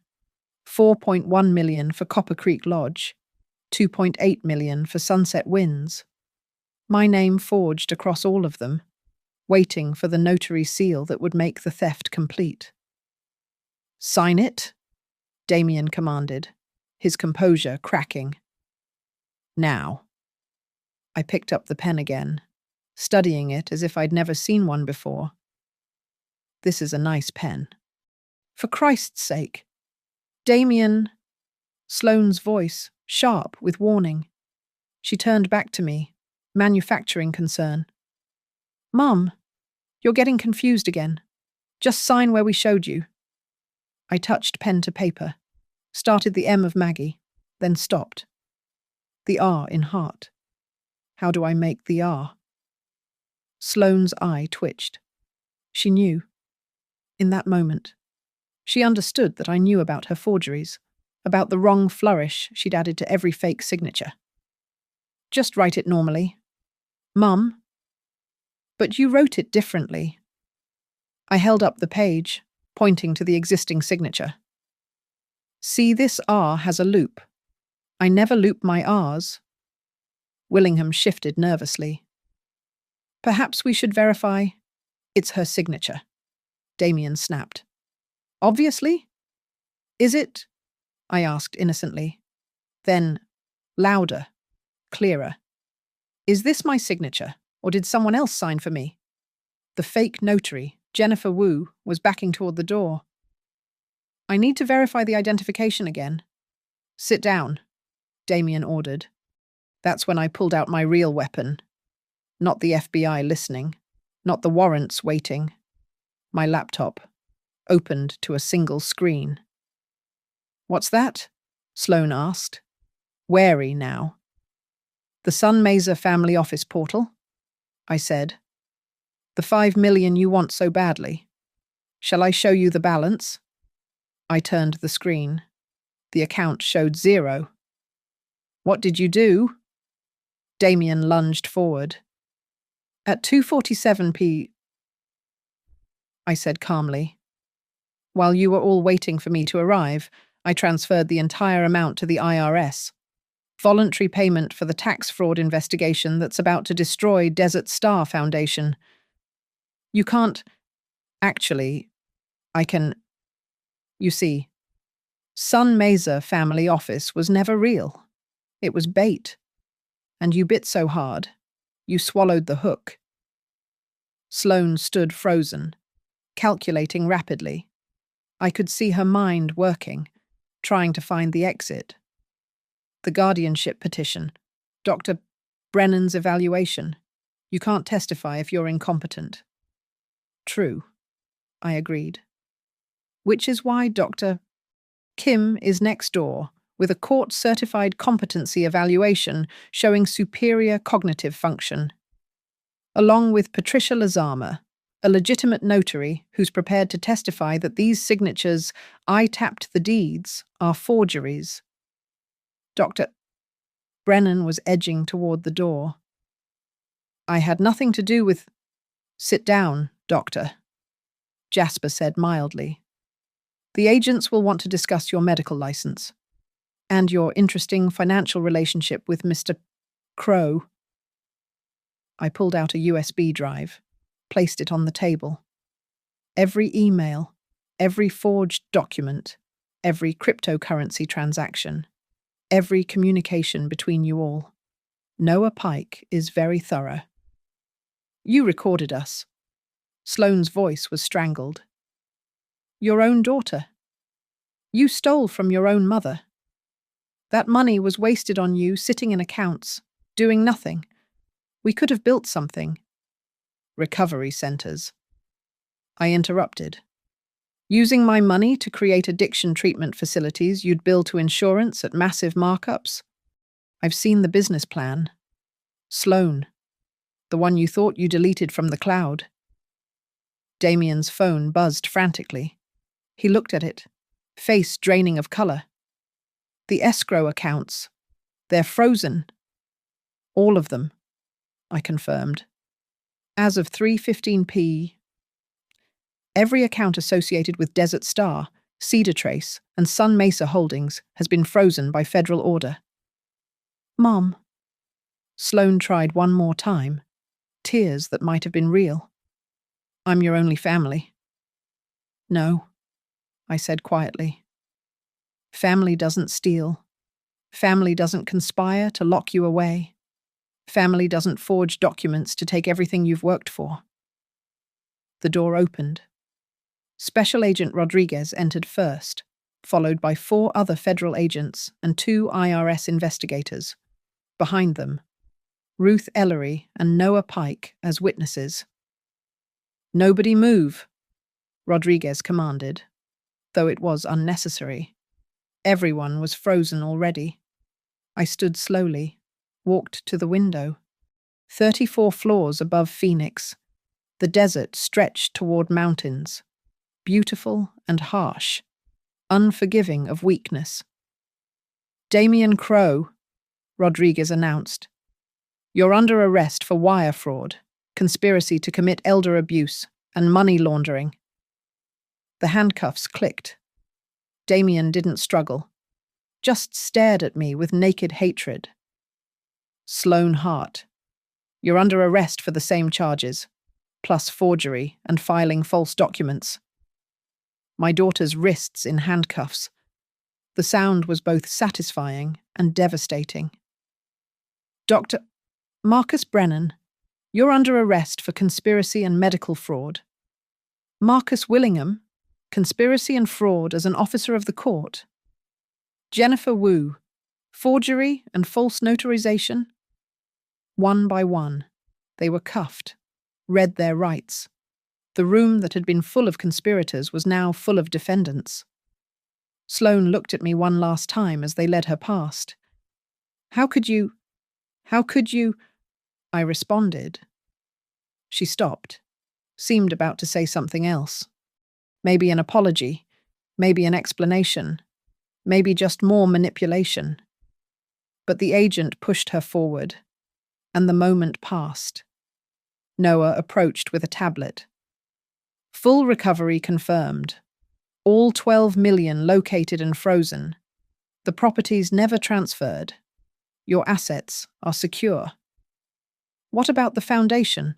4.1 million for Copper Creek Lodge, 2.8 million for Sunset Winds. My name forged across all of them, waiting for the notary seal that would make the theft complete. "Sign it," Damien commanded, his composure cracking. "Now." I picked up the pen again, studying it as if I'd never seen one before. This is a nice pen. "For Christ's sake." "Damien," Sloane's voice, sharp with warning. She turned back to me, manufacturing concern. "Mum, you're getting confused again. Just sign where we showed you." I touched pen to paper, started the M of Maggie, then stopped. The R in heart. How do I make the R? Sloane's eye twitched. She knew. In that moment, she understood that I knew about her forgeries, about the wrong flourish she'd added to every fake signature. "Just write it normally." "Mum." "But you wrote it differently." I held up the page, pointing to the existing signature. "See, this R has a loop. I never loop my Rs." Willingham shifted nervously. "Perhaps we should verify." "It's her signature," Damien snapped. "Obviously?" "Is it?" I asked innocently. Then, louder, clearer. "Is this my signature, or did someone else sign for me?" The fake notary, Jennifer Wu, was backing toward the door. "I need to verify the identification again." "Sit down," Damien ordered. That's when I pulled out my real weapon. Not the FBI listening, not the warrants waiting. My laptop, opened to a single screen. "What's that?" Sloane asked, wary now. "The Sun Mesa family office portal," I said. "The 5 million you want so badly. Shall I show you the balance?" I turned the screen. The account showed 0. "What did you do?" Damien lunged forward. "At 2:47 p. I said calmly. "While you were all waiting for me to arrive, I transferred the entire amount to the IRS. Voluntary payment for the tax fraud investigation that's about to destroy Desert Star Foundation. You can't... Actually, I can... You see, Sun Mesa family office was never real. It was bait. And you bit so hard, you swallowed the hook." Sloane stood frozen, calculating rapidly. I could see her mind working, trying to find the exit. The guardianship petition. Dr. Brennan's evaluation. You can't testify if you're incompetent. True, I agreed. Which is why Dr. Kim is next door with a court-certified competency evaluation showing superior cognitive function. Along with Patricia Lazama, a legitimate notary who's prepared to testify that these signatures, "I tapped the deeds," are forgeries. Dr. Brennan was edging toward the door. "I had nothing to do with..." "Sit down, Doctor," Jasper said mildly. "The agents will want to discuss your medical license and your interesting financial relationship with Mr. Crow." I pulled out a USB drive, placed it on the table. Every email, every forged document, every cryptocurrency transaction, every communication between you all. Noah Pike is very thorough. You recorded us. Sloane's voice was strangled. Your own daughter. You stole from your own mother. That money was wasted on you sitting in accounts, doing nothing. We could have built something. Recovery centers. I interrupted. Using my money to create addiction treatment facilities you'd bill to insurance at massive markups? I've seen the business plan. Sloane. The one you thought you deleted from the cloud. Damien's phone buzzed frantically. He looked at it, face draining of color. The escrow accounts. They're frozen. All of them, I confirmed. As of 3:15 p. Every account associated with Desert Star, Cedar Trace, and Sun Mesa Holdings has been frozen by federal order. Mom. Sloane tried one more time, tears that might have been real. I'm your only family. No, I said quietly. Family doesn't steal. Family doesn't conspire to lock you away. Family doesn't forge documents to take everything you've worked for. The door opened. Special Agent Rodriguez entered first, followed by 4 other federal agents and 2 IRS investigators. Behind them, Ruth Ellery and Noah Pike as witnesses. Nobody move, Rodriguez commanded, though it was unnecessary. Everyone was frozen already. I stood slowly, walked to the window. 34 floors above Phoenix, the desert stretched toward mountains, beautiful and harsh, unforgiving of weakness. Damien Crowe, Rodriguez announced. You're under arrest for wire fraud, conspiracy to commit elder abuse, and money laundering. The handcuffs clicked. Damien didn't struggle, just stared at me with naked hatred. Sloane Hart, you're under arrest for the same charges, plus forgery and filing false documents. My daughter's wrists in handcuffs. The sound was both satisfying and devastating. Dr. Marcus Brennan, you're under arrest for conspiracy and medical fraud. Marcus Willingham, conspiracy and fraud as an officer of the court. Jennifer Wu, forgery and false notarization. One by one, they were cuffed, read their rights. The room that had been full of conspirators was now full of defendants. Sloane looked at me one last time as they led her past. How could you? I responded. She stopped, seemed about to say something else. Maybe an apology, maybe an explanation, maybe just more manipulation. But the agent pushed her forward, and the moment passed. Noah approached with a tablet. Full recovery confirmed. All 12 million located and frozen. The properties never transferred. Your assets are secure. What about the foundation?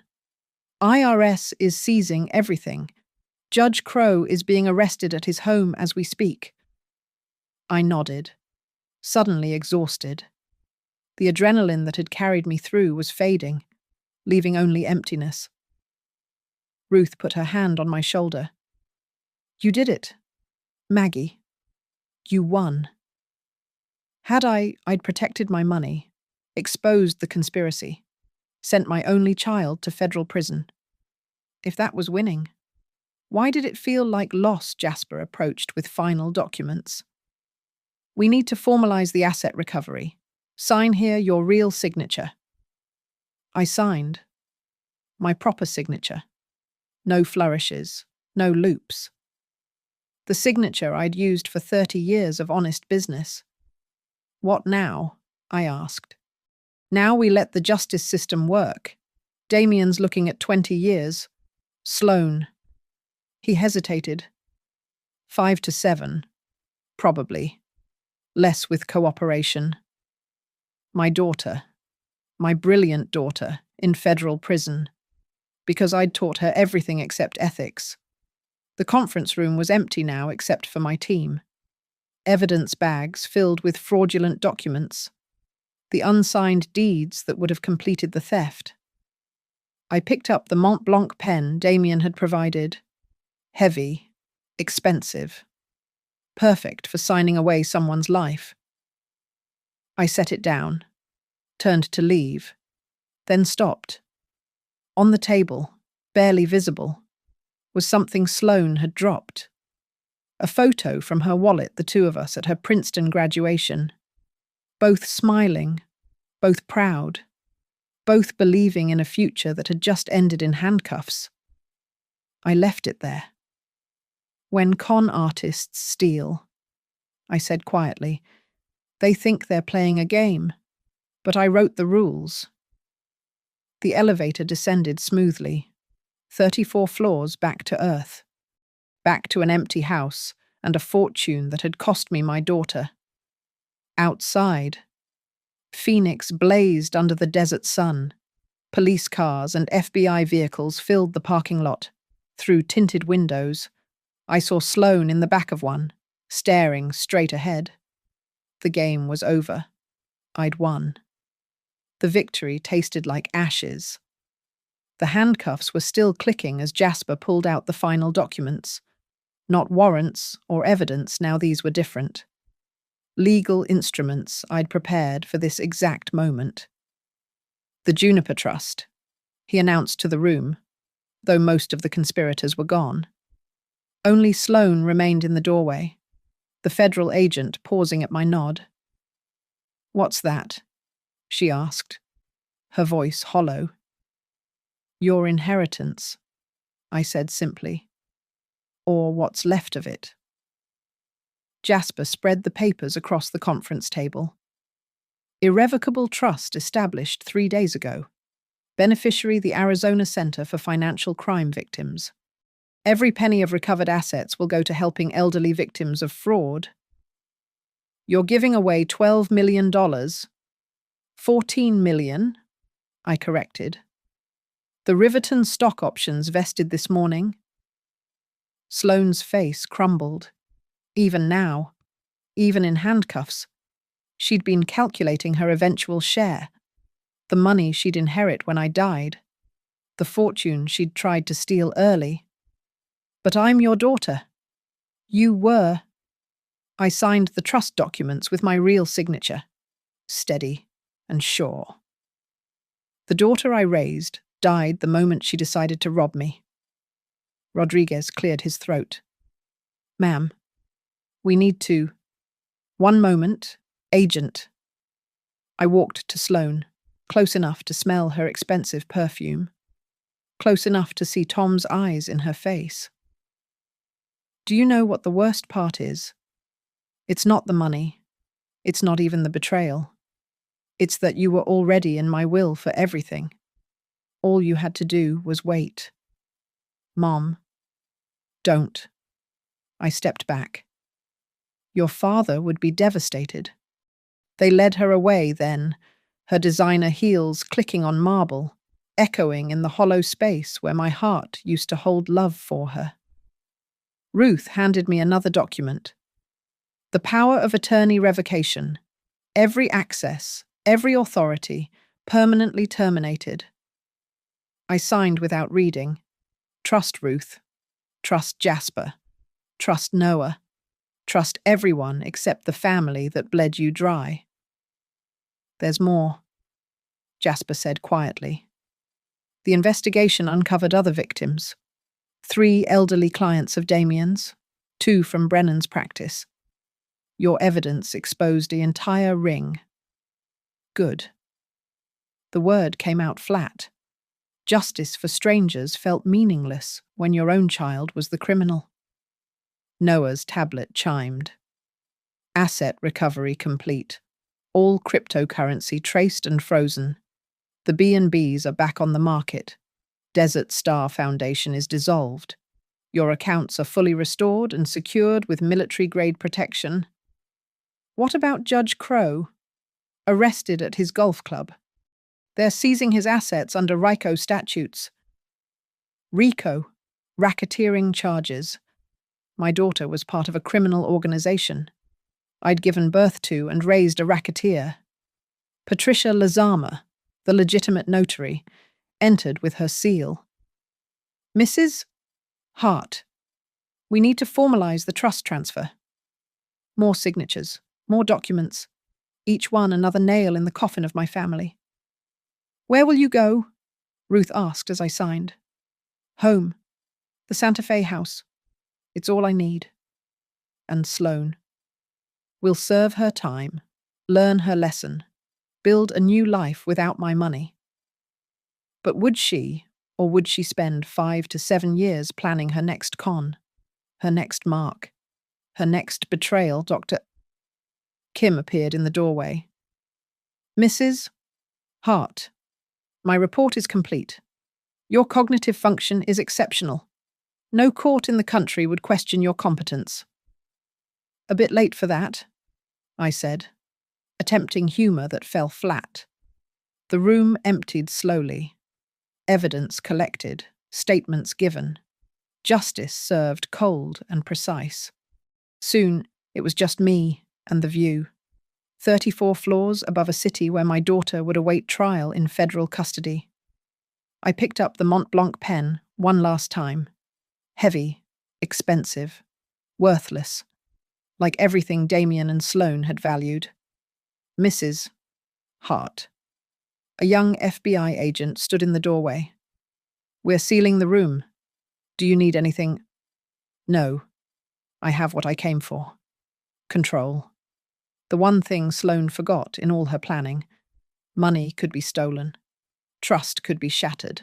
IRS is seizing everything. Judge Crowe is being arrested at his home as we speak. I nodded, suddenly exhausted. The adrenaline that had carried me through was fading, leaving only emptiness. Ruth put her hand on my shoulder. You did it, Maggie. You won. I'd protected my money, exposed the conspiracy, sent my only child to federal prison. If that was winning, why did it feel like loss? Jasper approached with final documents. We need to formalize the asset recovery. Sign here your real signature. I signed. My proper signature. No flourishes, no loops. The signature I'd used for 30 years of honest business. What now? I asked. Now we let the justice system work. Damien's looking at 20 years. Sloane. He hesitated. 5 to 7. Probably. Less with cooperation. My daughter. My brilliant daughter, in federal prison. Because I'd taught her everything except ethics. The conference room was empty now except for my team. evidence bags filled with fraudulent documents, the unsigned deeds that would have completed the theft. I picked up the Mont Blanc pen Damien had provided. Heavy, expensive, perfect for signing away someone's life. I set it down, turned to leave, then stopped. On the table, barely visible, was something Sloane had dropped. A photo from her wallet, the two of us at her Princeton graduation. Both smiling, both proud, both believing in a future that had just ended in handcuffs. I left it there. When con artists steal, I said quietly, they think they're playing a game, but I wrote the rules. The elevator descended smoothly, 34 floors back to earth, back to an empty house and a fortune that had cost me my daughter. Outside, Phoenix blazed under the desert sun. Police cars and FBI vehicles filled the parking lot. Through tinted windows, I saw Sloane in the back of one, staring straight ahead. The game was over. I'd won. The victory tasted like ashes. The handcuffs were still clicking as Jasper pulled out the final documents. Not warrants or evidence, now these were different. Legal instruments I'd prepared for this exact moment. The Juniper Trust, he announced to the room, though most of the conspirators were gone. Only Sloane remained in the doorway, the federal agent pausing at my nod. "What's that?" she asked, her voice hollow. "Your inheritance," I said simply. "Or what's left of it." Jasper spread the papers across the conference table. Irrevocable trust established 3 days ago. Beneficiary the Arizona Center for Financial Crime Victims. Every penny of recovered assets will go to helping elderly victims of fraud. You're giving away $12 million. $14 million, I corrected. The Riverton stock options vested this morning. Sloane's face crumbled. Even now, even in handcuffs, she'd been calculating her eventual share, the money she'd inherit when I died, the fortune she'd tried to steal early. "But I'm your daughter." "You were." I signed the trust documents with my real signature, steady and sure. The daughter I raised died the moment she decided to rob me. Rodriguez cleared his throat. "Ma'am, we need to—" "One moment, agent." I walked to Sloane, close enough to smell her expensive perfume, close enough to see Tom's eyes in her face. "Do you know what the worst part is? It's not the money. It's not even the betrayal. It's that you were already in my will for everything. All you had to do was wait. Mom, don't." I stepped back. "Your father would be devastated." They led her away then, her designer heels clicking on marble, echoing in the hollow space where my heart used to hold love for her. Ruth handed me another document. The power of attorney revocation. Every access, every authority, permanently terminated. I signed without reading. Trust Ruth. Trust Jasper. Trust Noah. Trust everyone except the family that bled you dry. "There's more," Jasper said quietly. "The investigation uncovered other victims. 3 elderly clients of Damien's, 2 from Brennan's practice. Your evidence exposed the entire ring." Good. The word came out flat. Justice for strangers felt meaningless when your own child was the criminal. Noah's tablet chimed. Asset recovery complete. All cryptocurrency traced and frozen. The B&Bs are back on the market. Desert Star Foundation is dissolved. Your accounts are fully restored and secured with military-grade protection. What about Judge Crow? Arrested at his golf club. They're seizing his assets under RICO statutes. RICO, racketeering charges. My daughter was part of a criminal organization. I'd given birth to and raised a racketeer. Patricia Lazama, the legitimate notary, entered with her seal. Mrs. Hart, we need to formalize the trust transfer. More signatures, more documents, each one another nail in the coffin of my family. Where will you go? Ruth asked as I signed. Home. The Santa Fe house. It's all I need. And Sloane. We'll serve her time, learn her lesson, build a new life without my money. But would she, or would she spend 5 to 7 years planning her next con, her next mark, her next betrayal? Dr. Kim appeared in the doorway. Mrs. Hart, my report is complete. Your cognitive function is exceptional. No court in the country would question your competence. A bit late for that, I said, attempting humour that fell flat. The room emptied slowly. Evidence collected, statements given. Justice served cold and precise. Soon, it was just me and the view. 34 floors above a city where my daughter would await trial in federal custody. I picked up the Mont Blanc pen one last time. Heavy, expensive, worthless, like everything Damien and Sloane had valued. Mrs. Hart. A young FBI agent stood in the doorway. We're sealing the room. Do you need anything? No. I have what I came for. Control. The one thing Sloane forgot in all her planning. Money could be stolen. Trust could be shattered.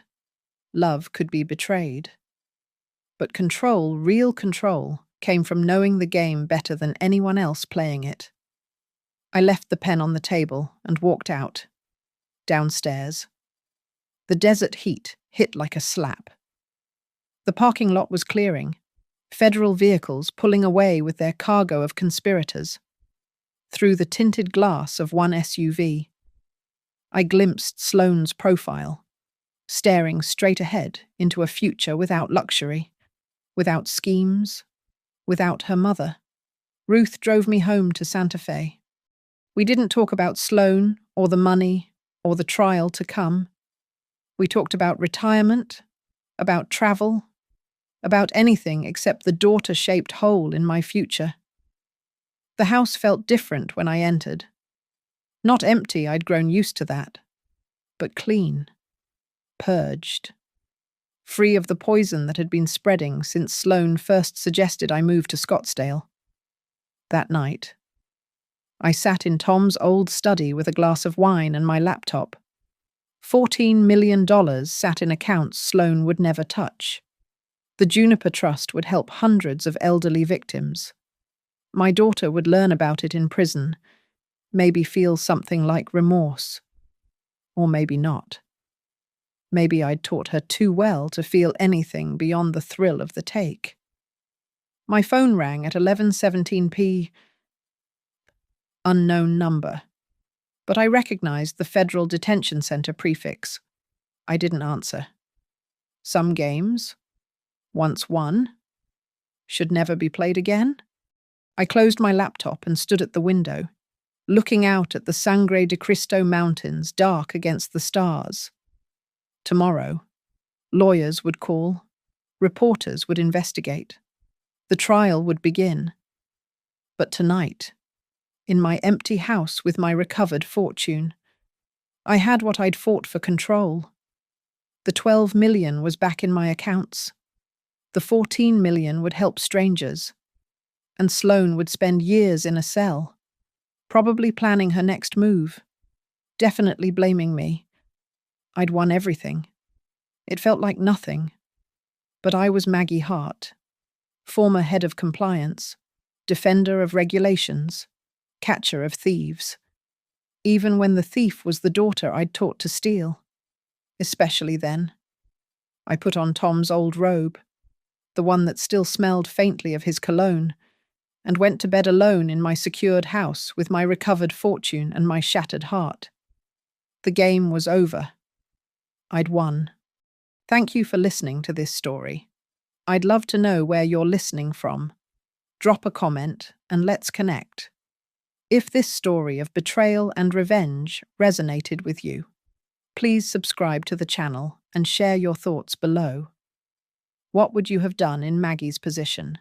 Love could be betrayed. But control, real control, came from knowing the game better than anyone else playing it. I left the pen on the table and walked out. Downstairs. The desert heat hit like a slap. The parking lot was clearing, federal vehicles pulling away with their cargo of conspirators. Through the tinted glass of one SUV, I glimpsed Sloane's profile, staring straight ahead into a future without luxury, without schemes, without her mother. Ruth drove me home to Santa Fe. We didn't talk about Sloane or the money or the trial to come. We talked about retirement, about travel, about anything except the daughter-shaped hole in my future. The house felt different when I entered. Not empty, I'd grown used to that, but clean, purged, free of the poison that had been spreading since Sloane first suggested I move to Scottsdale. That night, I sat in Tom's old study with a glass of wine and my laptop. $14 million sat in accounts Sloane would never touch. The Juniper Trust would help hundreds of elderly victims. My daughter would learn about it in prison, maybe feel something like remorse. Or maybe not. Maybe I'd taught her too well to feel anything beyond the thrill of the take. My phone rang at 11:17 p. Unknown number. But I recognized the Federal Detention Center prefix. I didn't answer. Some games, once won, should never be played again? I closed my laptop and stood at the window, looking out at the Sangre de Cristo Mountains dark against the stars. Tomorrow, lawyers would call, reporters would investigate. The trial would begin. But tonight, in my empty house with my recovered fortune, I had what I'd fought for control. The $12 million was back in my accounts. The $14 million would help strangers. And Sloane would spend years in a cell, probably planning her next move, definitely blaming me. I'd won everything. It felt like nothing. But I was Maggie Hart, former head of compliance, defender of regulations, catcher of thieves, even when the thief was the daughter I'd taught to steal. Especially then. I put on Tom's old robe, the one that still smelled faintly of his cologne, and went to bed alone in my secured house with my recovered fortune and my shattered heart. The game was over. I'd won. Thank you for listening to this story. I'd love to know where you're listening from. Drop a comment and let's connect. If this story of betrayal and revenge resonated with you, please subscribe to the channel and share your thoughts below. What would you have done in Maggie's position?